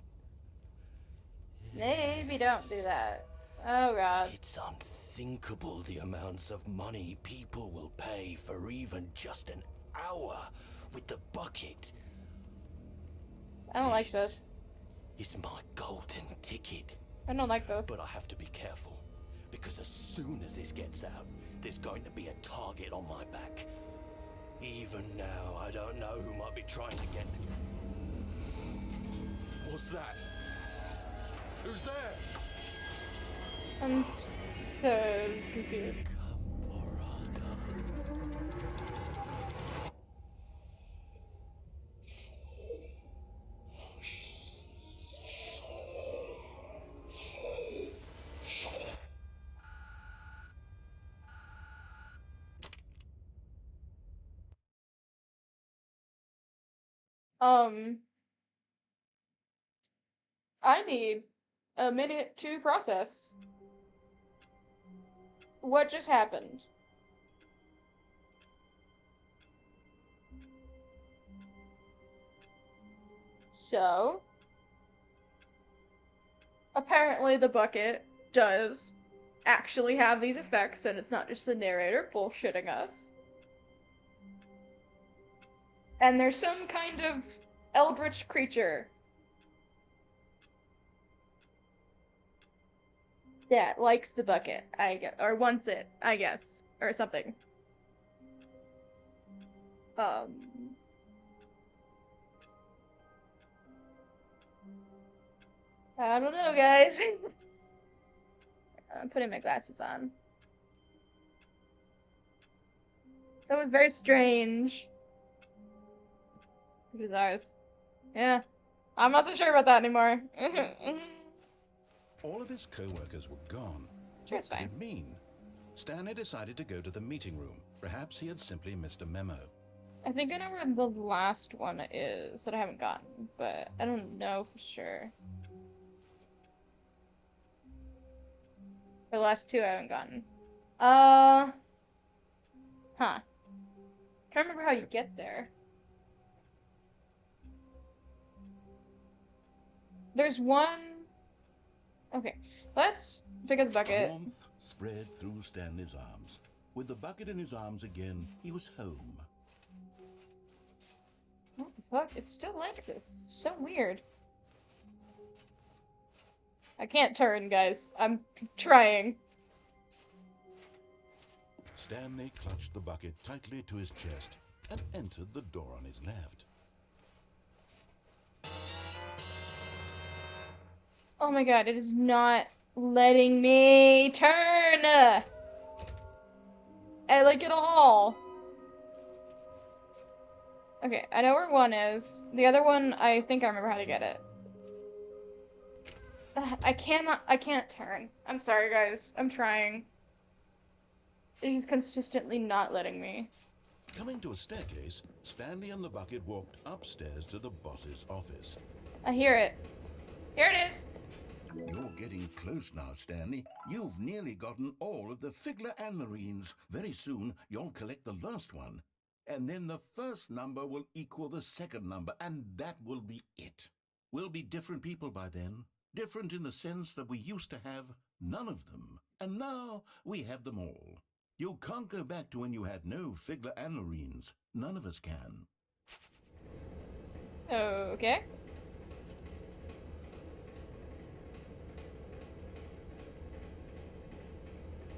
Maybe don't do that. Oh god. It's unthinkable the amounts of money people will pay for even just an hour with the bucket. I don't like this. It's my golden ticket. I don't like this. But I have to be careful, because as soon as this gets out, there's going to be a target on my back. Even now, I don't know who might be trying to get... What's that? Who's there? I'm so confused. I need a minute to process. What just happened? So, apparently the bucket does actually have these effects, and it's not just the narrator bullshitting us. And there's some kind of eldritch creature that likes the bucket, I guess, or wants it, I guess, or something. I don't know, guys. I'm putting my glasses on. That was very strange. Look at his eyes. Yeah. I'm not so sure about that anymore. All of his co-workers were gone. Sure, What it's could fine. it mean? Stanley decided to go to the meeting room. Perhaps he had simply missed a memo. I think I know where the last one is that I haven't gotten, but I don't know for sure. The last two I haven't gotten. Huh. Can't remember how you get there. There's one. Okay, let's pick up the bucket. Warmth spread through Stanley's arms. With the bucket in his arms again, he was home. What the fuck? It's still like this. It's so weird. I can't turn, guys. I'm trying. Stanley clutched the bucket tightly to his chest and entered the door on his left. Oh my god, it is not letting me turn! Like at all. Okay, I know where one is. The other one, I think I remember how to get it. I can't turn. I'm sorry, guys. I'm trying. It's consistently not letting me. Coming to a staircase, Stanley and the bucket walked upstairs to the boss's office. I hear it. Here it is. You're getting close now, Stanley. You've nearly gotten all of the Figler and Marines. Very soon, you'll collect the last one. And then the first number will equal the second number, and that will be it. We'll be different people by then. Different in the sense that we used to have none of them. And now we have them all. You can't go back to when you had no Figler and Marines. None of us can. Okay.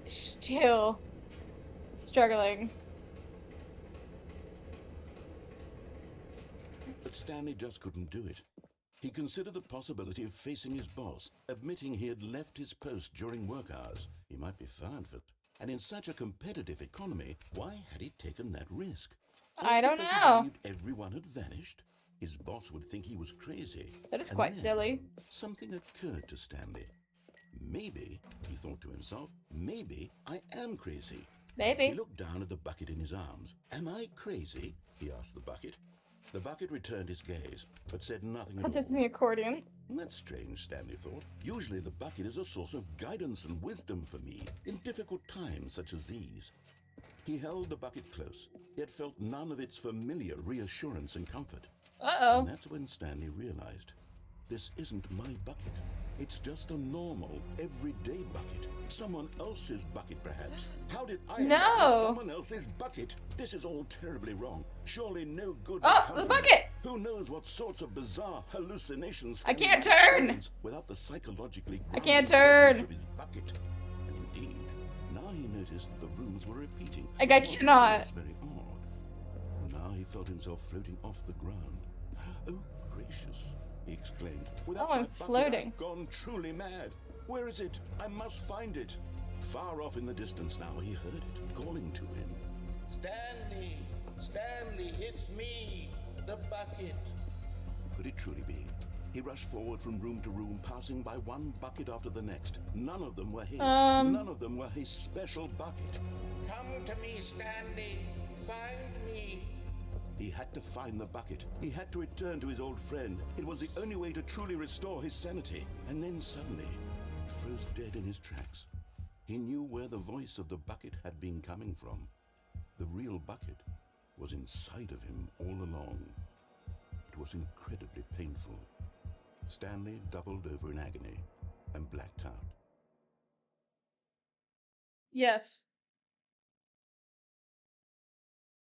Still struggling. But Stanley just couldn't do it. He considered the possibility of facing his boss, admitting he had left his post during work hours. He might be fired for it. And in such a competitive economy, why had he taken that risk? I don't Because know. he believed everyone had vanished? His boss would think he was crazy. That is And quite then silly. something occurred to Stanley. Maybe, he thought to himself, maybe I am crazy. He Maybe. looked down at the bucket in his arms. Am I crazy? He asked the bucket. The bucket returned his gaze, but said nothing at Oh, there's all. the accordion. That's strange, Stanley thought. Usually the bucket is a source of guidance and wisdom for me in difficult times such as these. He held the bucket close, yet felt none of its familiar reassurance and comfort. Uh-oh. And that's when Stanley realized, this isn't my bucket. It's just a normal, everyday bucket. Someone else's bucket, perhaps. How did I end up No. with someone else's bucket? This is all terribly wrong. Surely no good will Oh, come the from bucket! this. Who knows what sorts of bizarre hallucinations I can't Stanley might turn! experience without the psychologically I can't grounding presence turn! of his bucket. And indeed, now he noticed that the rooms were repeating. Like, I which was, of cannot. course, very odd. Now he felt himself floating off the ground. Oh, gracious, he exclaimed. Without Oh, I'm my bucket, floating. I've gone truly mad. Where is it? I must find it. Far off in the distance now, he heard it, calling to him. Stanley! Stanley, it's me! The bucket! Could it truly be? He rushed forward from room to room, passing by one bucket after the next. None of them were his. None of them were his special bucket. Come to me, Stanley! Find me! He had to find the bucket. He had to return to his old friend. It was the only way to truly restore his sanity. And then suddenly, he froze dead in his tracks. He knew where the voice of the bucket had been coming from. The real bucket was inside of him all along. It was incredibly painful. Stanley doubled over in agony and blacked out. Yes.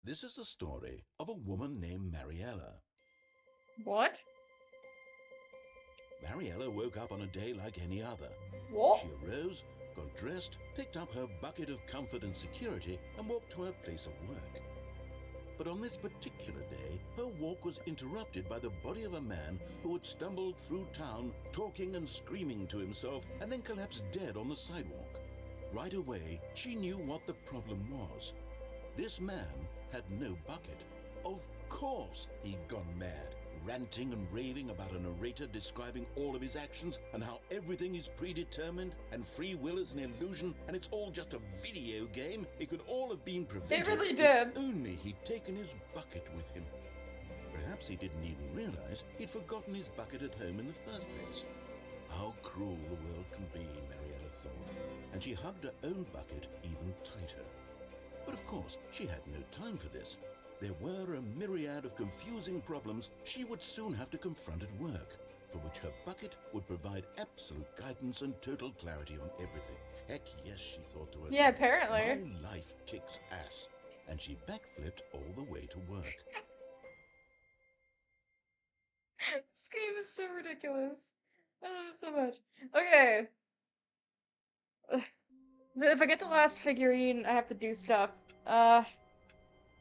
This is the story of a woman named Mariella. What? Mariella woke up on a day like any other. What? She arose, got dressed, picked up her bucket of comfort and security, and walked to her place of work. But on this particular day, her walk was interrupted by the body of a man who had stumbled through town, talking and screaming to himself, and then collapsed dead on the sidewalk. Right away, she knew what the problem was. This man had no bucket. Of course he'd gone mad, ranting and raving about a narrator describing all of his actions and how everything is predetermined and free will is an illusion and it's all just a video game. It could all have been prevented. It really did. If only he'd taken his bucket with him. Perhaps he didn't even realize he'd forgotten his bucket at home in the first place. How cruel the world can be, Mariella thought, and she hugged her own bucket even tighter. But of course, she had no time for this. There were a myriad of confusing problems she would soon have to confront at work, for which her bucket would provide absolute guidance and total clarity on everything. Heck yes, she thought to herself. Yeah, apparently. My life kicks ass. And she backflipped all the way to work. This game is so ridiculous. I love it so much. Okay. Ugh. If I get the last figurine, I have to do stuff. And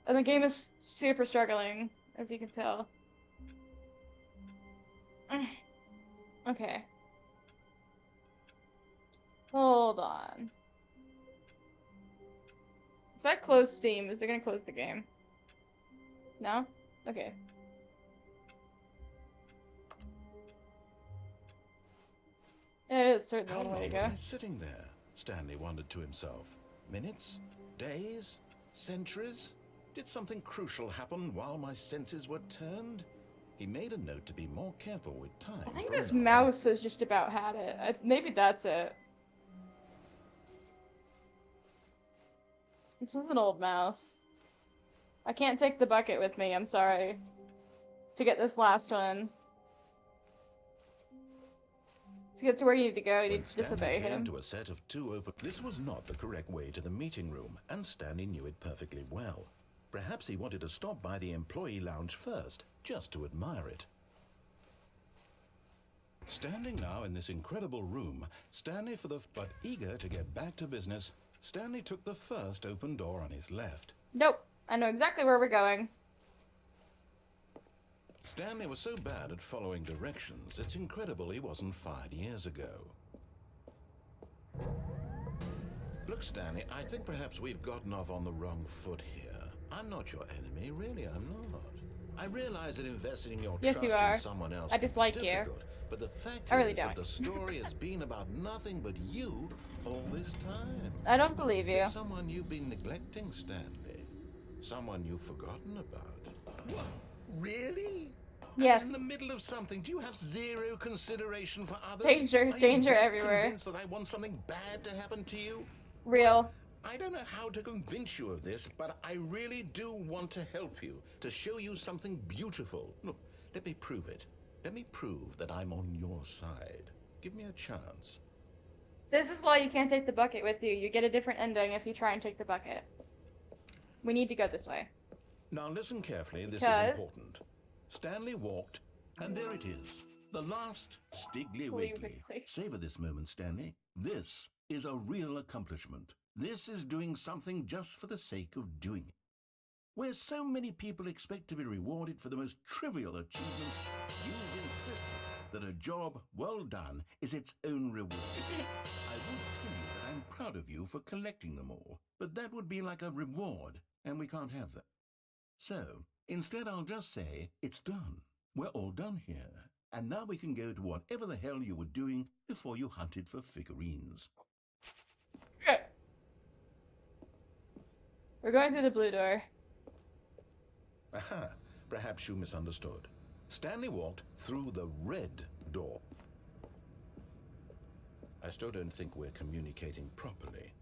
the game is super struggling, as you can tell. Okay. Hold on. If I close Steam, is it gonna close the game? No? Okay. It is certainly How one way long to was go. I sitting there? Stanley wondered to himself. Minutes? Days? Centuries? Did something crucial happen while my senses were turned? He made a note to be more careful with time. I think from this now on. mouse has just about had it. Maybe that's it. This is an old mouse. I can't take the bucket with me, I'm sorry. To get this last one. To get to where you need to go, you When need to Stanley disobey came him. to a set of two open... This was not the correct way to the meeting room, and Stanley knew it perfectly well. Perhaps he wanted to stop by the employee lounge first, just to admire it. Standing now in this incredible room, but eager to get back to business, Stanley took the first open door on his left. Nope. I know exactly where we're going. Stanley was so bad at following directions, it's incredible he wasn't fired years ago. Look, Stanley, I think perhaps we've gotten off on the wrong foot here. I'm not your enemy, really, I'm not. I realize that investing in your Yes, you trust are. in someone else I can be dislike you. difficult, but the fact I really is that don't. the story has been about nothing but you all this time. I don't believe you. There's someone you've been neglecting, Stanley. Someone you've forgotten about. What? Really? Yes. In the middle of something, do you have zero consideration for others? Danger, Are danger you that everywhere. convinced that I want something bad to happen to you? Real. I don't know how to convince you of this, but I really do want to help you, to show you something beautiful. Look, let me prove it. Let me prove that I'm on your side. Give me a chance. This is why you can't take the bucket with you. You get a different ending if you try and take the bucket. We need to go this way. Now listen carefully, this Because- is important. Stanley walked, and there it is. The last Stiggly Wiggly. Wiggly. Savor this moment, Stanley. This is a real accomplishment. This is doing something just for the sake of doing it. Where so many people expect to be rewarded for the most trivial achievements, you've insisted that a job well done is its own reward. I would tell you that I'm proud of you for collecting them all, but that would be like a reward, and we can't have that. So, instead I'll just say, it's done. We're all done here. And now we can go to whatever the hell you were doing before you hunted for figurines. Okay. We're going through the blue door. Aha, perhaps you misunderstood. Stanley walked through the red door. I still don't think we're communicating properly.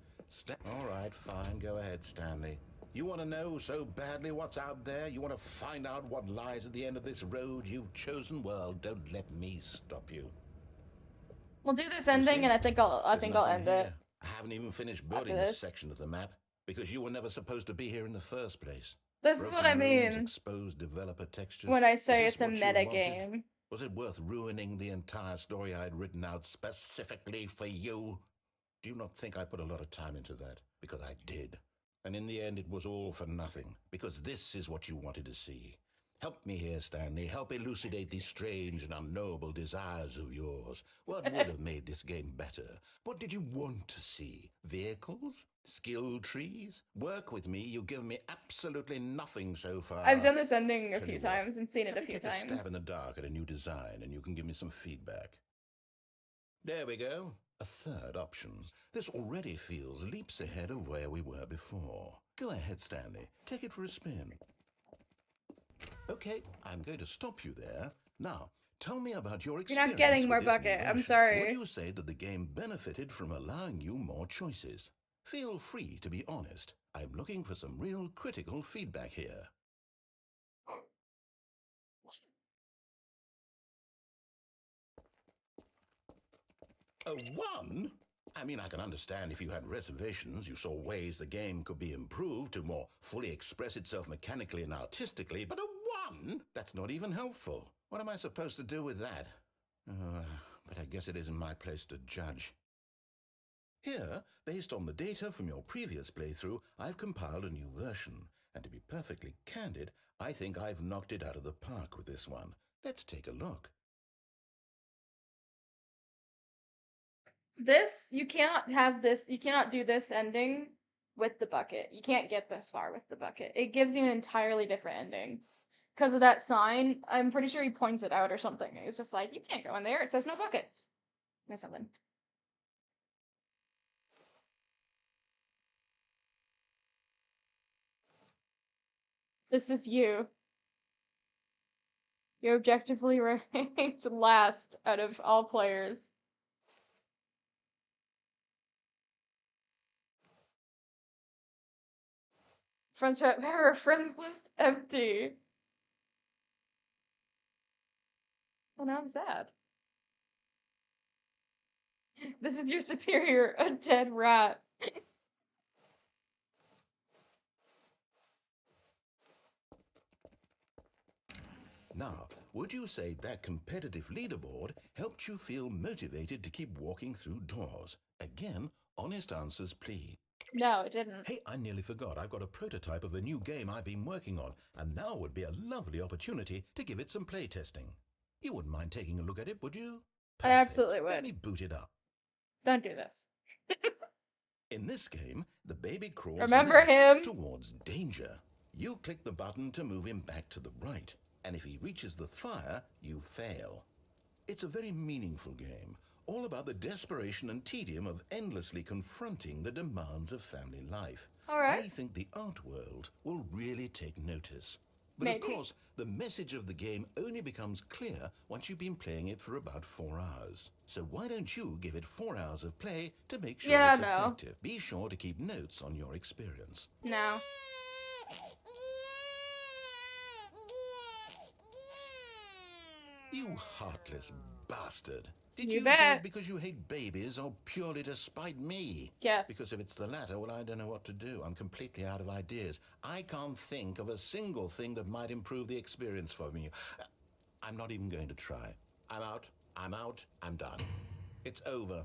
All right, fine, go ahead, Stanley. You want to know so badly what's out there? You want to find out what lies at the end of this road you've chosen? Well, don't let me stop you. We'll do this ending, and I think I'll end it. I haven't even finished building After this this. section of the map because you were never supposed to be here in the first place. This is what I Broken rooms, mean exposed developer textures. when I Is say this it's a what you meta wanted? game. Was it worth ruining the entire story I had written out specifically for you? Do you not think I put a lot of time into that? Because I did. And in the end, it was all for nothing. Because this is what you wanted to see. Help me here, Stanley. Help elucidate these strange and unknowable desires of yours. What would have made this game better? What did you want to see? Vehicles? Skill trees? Work with me. You've given me absolutely nothing so far. I've done this ending a Tell few you what, times and seen it let a me few take a stab in times. the dark at a new design, and you can give me some feedback. There we go. A third option. This already feels leaps ahead of where we were before. Go ahead, Stanley. Take it for a spin. Okay, I'm going to stop you there. Now, Tell me about your You're experience not getting more with this new bucket. I'm version. sorry. Would you say that the game benefited from allowing you more choices? Feel free to be honest. I'm looking for some real critical feedback here. A 1? I mean, I can understand if you had reservations, you saw ways the game could be improved to more fully express itself mechanically and artistically, but a 1? That's not even helpful. What am I supposed to do with that? But I guess it isn't my place to judge. Here, based on the data from your previous playthrough, I've compiled a new version. And to be perfectly candid, I think I've knocked it out of the park with this one. Let's take a look. You cannot do this ending with the bucket. You can't get this far with the bucket. It gives you an entirely different ending. Because of that sign, I'm pretty sure he points it out or something. It's just like, you can't go in there, it says no buckets. Or something. This is you. You're objectively ranked last out of all players. Friends list empty. Oh, now I'm sad. This is your superior, a dead rat. Now, would you say that competitive leaderboard helped you feel motivated to keep walking through doors? Again, honest answers, please. No, it didn't. Hey, I nearly forgot. I've got a prototype of a new game I've been working on, and now would be a lovely opportunity to give it some playtesting. You wouldn't mind taking a look at it, would you? I absolutely would. Let me boot it up. Don't do this. In this game, the baby crawls Remember left him? towards danger. You click the button to move him back to the right, and if he reaches the fire, you fail. It's a very meaningful game, all about the desperation and tedium of endlessly confronting the demands of family life. All right. I think the art world will really take notice. But Maybe. of course, the message of the game only becomes clear once you've been playing it for about 4 hours. So why don't you give it 4 hours of play to make sure it's effective? Be sure to keep notes on your experience. No. You heartless bastard. Did You you bet. do it because you hate babies or purely to spite me? Yes. Because if it's the latter, well, I don't know what to do. I'm completely out of ideas. I can't think of a single thing that might improve the experience for me. I'm not even going to try. I'm out. I'm done. It's over.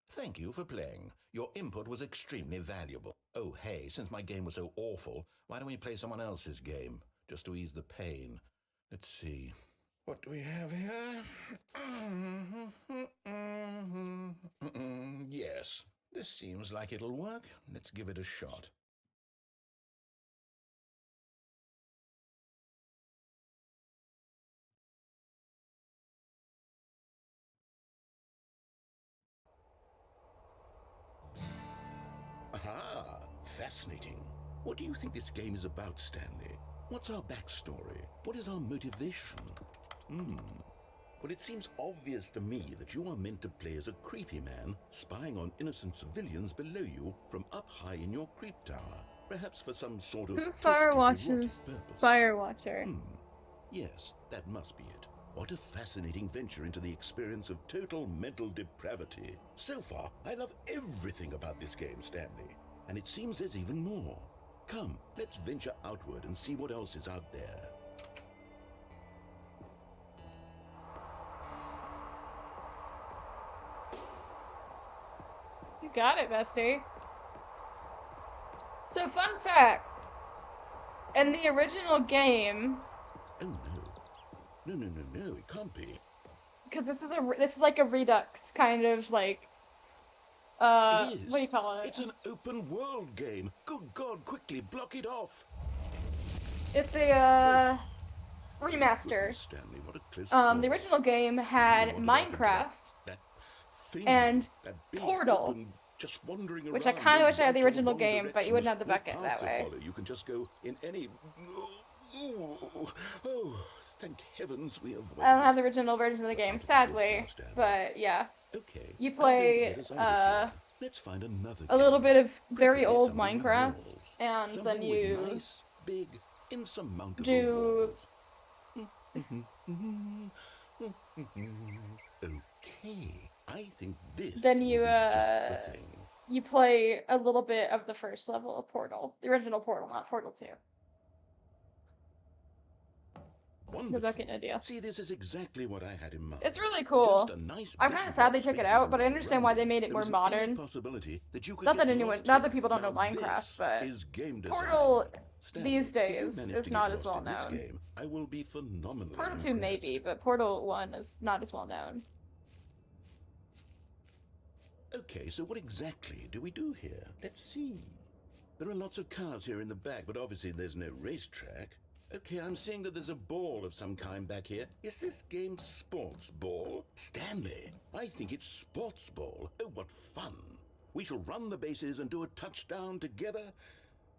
Thank you for playing. Your input was extremely valuable. Oh, hey, since my game was so awful, why don't we play someone else's game? Just to ease the pain. Let's see. What do we have here? Yes, this seems like it'll work. Let's give it a shot. Aha! Fascinating. What do you think this game is about, Stanley? What's our backstory? What is our motivation? Well, it seems obvious to me that you are meant to play as a creepy man spying on innocent civilians below you from up high in your creep tower. Perhaps for some sort of Fire twisted, erotic Watcher's purpose. Fire Watcher. Yes, that must be it. What a fascinating venture into the experience of total mental depravity. So far, I love everything about this game, Stanley. And it seems there's even more. Come, let's venture outward and see what else is out there. You got it, bestie. So, fun fact. In the original game... Oh, no, it can't be. Because this is like a Redux kind of like... It is. What do you call it? It's an open world game. Good God, quickly block it off. It's a, remaster. Stanley, what a close The original game had Minecraft and Portal, just wandering which I around, kind of no wish I had the right or original wrong game, but you wouldn't have the directions, bucket no path that to way. follow. You can just go in any... Oh, thank heavens we avoided I don't have it. the original version of the game, Right, sadly, it's now Stanley. but yeah. Okay, You I'm going to play get us out of here. Let's find another a little game. bit of very Preferably old something with Minecraft, walls. and then Something with you nice, big, insurmountable do walls. Okay, I think this then will you be just the thing. you play a little bit of the first level of Portal, the original Portal, not Portal 2. Wonderful. Get an idea. See, this is exactly what I had in mind. It's really cool. Just a nice I'm big kind of sad they box took for it you out, to but I run understand around why they in. made it There more isn't modern. any possibility that you could Not get that anyone, lost not here. that people don't Now, know Minecraft, this but is game design. Portal Stanley, these if you days manage is to not get as lost well in this known. game, I will be phenomenally Portal 2 impressed. maybe, but Portal 1 is not as well known. Okay, so what exactly do we do here? Let's see. There are lots of cars here in the back, but obviously there's no racetrack. Okay, I'm seeing that there's a ball of some kind back here. Is this game sports ball? Stanley, I think it's sports ball. Oh, what fun. We shall run the bases and do a touchdown together.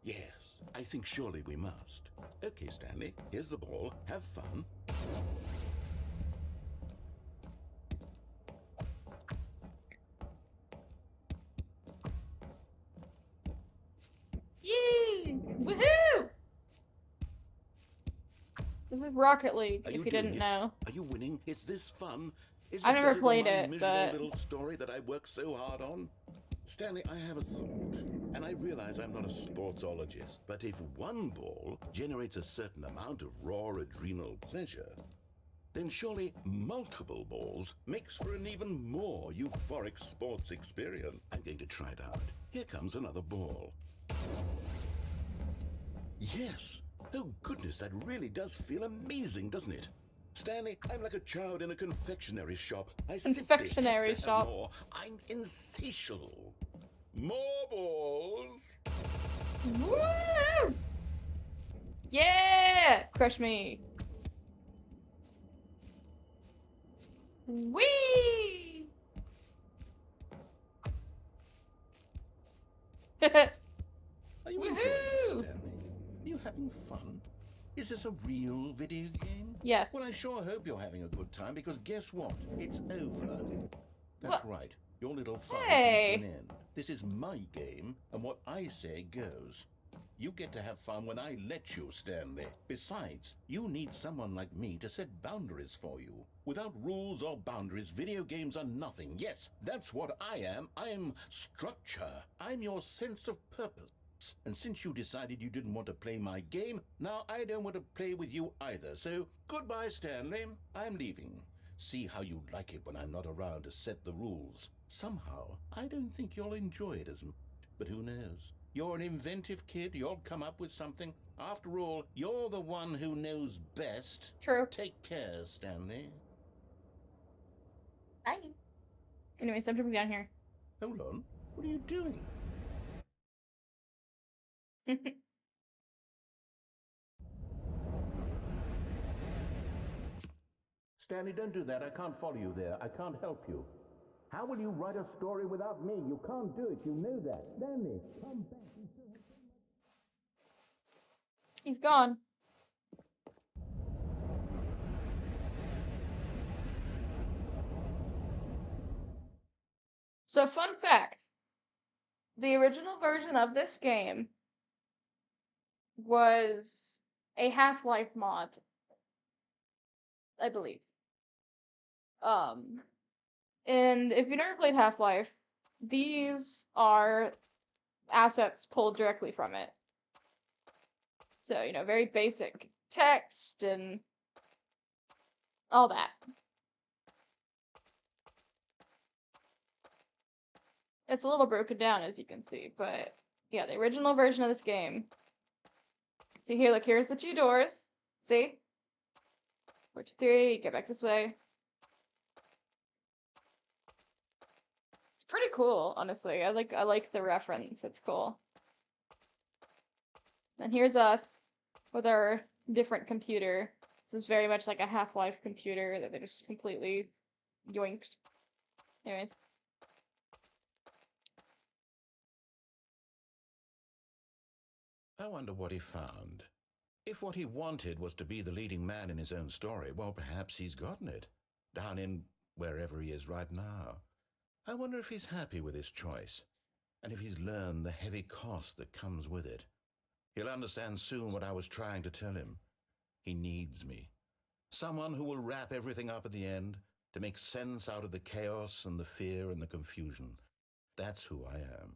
Yes, I think surely we must. Okay, Stanley, here's the ball. Have fun. Yee! Woohoo! This is Rocket League, if you didn't know. Are you winning? Is this fun? Is I it never better played than my it, miserable but little story that I worked so hard on? Stanley, I have a thought, and I realize I'm not a sportsologist, but if one ball generates a certain amount of raw adrenal pleasure, then surely multiple balls makes for an even more euphoric sports experience. I'm going to try it out. Here comes another ball. Yes! Oh goodness, that really does feel amazing, doesn't it? Stanley, I'm like a child in a confectionery shop. I confectionery simply have shop. to have more. I'm insatiable. More balls. Woo! Yeah! Crush me. Whee! Are you enjoying this, Stanley? Are you having fun? Is this a real video game? Yes. Well, I sure hope you're having a good time, because guess what? It's over. That's right. Your little fun comes to an end. This is my game, and what I say goes. You get to have fun when I let you, Stanley. Besides, you need someone like me to set boundaries for you. Without rules or boundaries, video games are nothing. Yes, that's what I am. I'm structure. I'm your sense of purpose. And since you decided you didn't want to play my game, now I don't want to play with you either. So, goodbye, Stanley. I'm leaving. See how you like it when I'm not around to set the rules. Somehow, I don't think you'll enjoy it as much. But who knows? You're an inventive kid. You'll come up with something. After all, you're the one who knows best. True. Take care, Stanley. Bye. Anyways, I'm jumping down here. Hold on. What are you doing? Stanley, don't do that. I can't follow you there. I can't help you. How will you write a story without me? You can't do it. You know that. Stanley, come back. He's gone. So, fun fact. The original version of this game was a Half-Life mod, I believe. And if you've never played Half-Life, these are assets pulled directly from it. So, you know, very basic text and all that. It's a little broken down, as you can see, but yeah, the original version of this game. See here, look, here's the 2 doors. See? 4, 2, 3, get back this way. It's pretty cool, honestly. I like the reference. It's cool. And here's us with our different computer. This is very much like a Half-Life computer that they just completely yoinked. Anyways. I wonder what he found. If If what he wanted was to be the leading man in his own story, well, perhaps he's gotten it. Down in wherever he is right now. I wonder if he's happy with his choice, and if he's learned the heavy cost that comes with it. He'll understand soon what I was trying to tell him. He needs me. Someone who will wrap everything up at the end, to make sense out of the chaos and the fear and the confusion. That's who I am.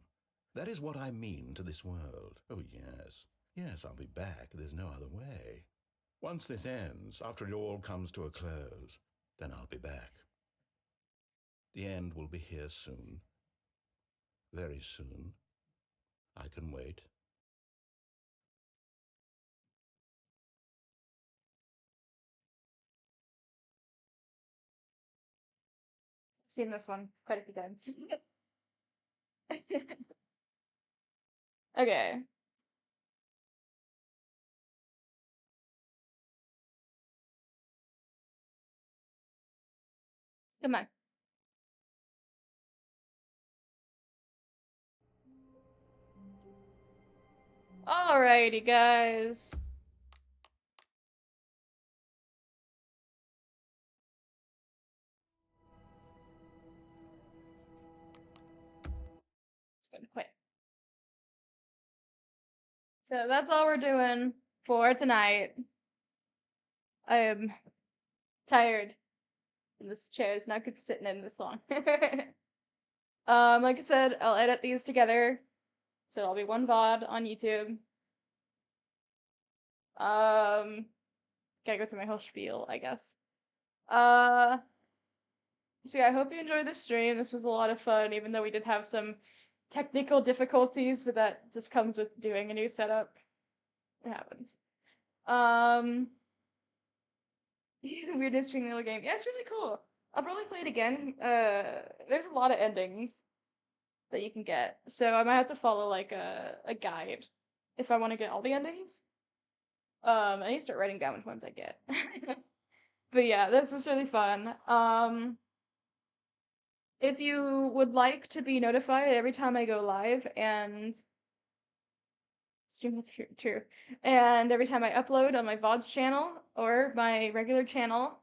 That is what I mean to this world. Oh, yes. Yes, I'll be back. There's no other way. Once this ends, after it all comes to a close, then I'll be back. The end will be here soon. Very soon. I can wait. I've seen this one quite a few times. Okay. Come on. Alrighty, guys. It's gonna quit. So that's all we're doing for tonight. I am tired. And this chair is not good for sitting in this long. Like I said, I'll edit these together. So it'll be one VOD on YouTube. Gotta go through my whole spiel, I guess. So yeah, I hope you enjoyed this stream. This was a lot of fun, even though we did have some technical difficulties, but that just comes with doing a new setup. It happens. Weirdest vanilla game. Yeah, it's really cool. I'll probably play it again. There's a lot of endings that you can get, so I might have to follow like a guide if I want to get all the endings. I need to start writing down which ones I get. But yeah, this is really fun. If you would like to be notified every time I go live and stream, that's true, and every time I upload on my VODs channel or my regular channel,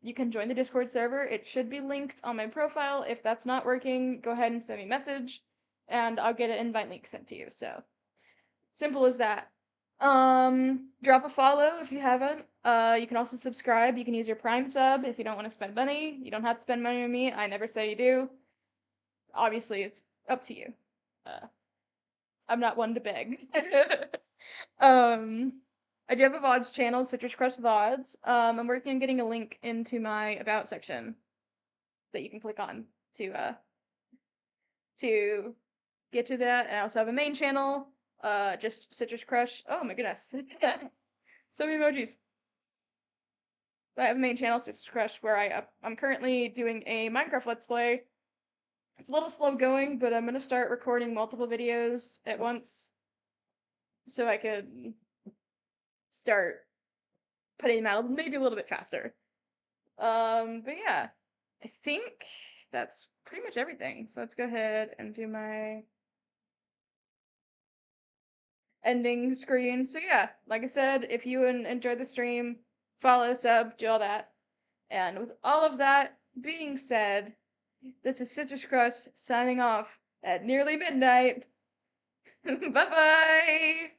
you can join the Discord server. It should be linked on my profile. If that's not working, go ahead and send me a message, and I'll get an invite link sent to you. So simple as that. Drop a follow if you haven't. You can also subscribe. You can use your Prime sub if you don't want to spend money. You don't have to spend money on me. I never say you do. Obviously, it's up to you. I'm not one to beg. I do have a VODs channel, CitrusCrush VODs. I'm working on getting a link into my About section that you can click on to get to that. And I also have a main channel, just CitrusCrush. Oh my goodness. So many emojis. I have a main channel, CitrusCrush, where I'm currently doing a Minecraft Let's Play. It's a little slow going, but I'm gonna start recording multiple videos at once so I could start putting them out maybe a little bit faster. But yeah, I think that's pretty much everything. So let's go ahead and do my ending screen. So yeah, like I said, if you enjoyed the stream, follow, sub, do all that. And with all of that being said, this is CitrusCrush signing off at nearly midnight. Bye bye!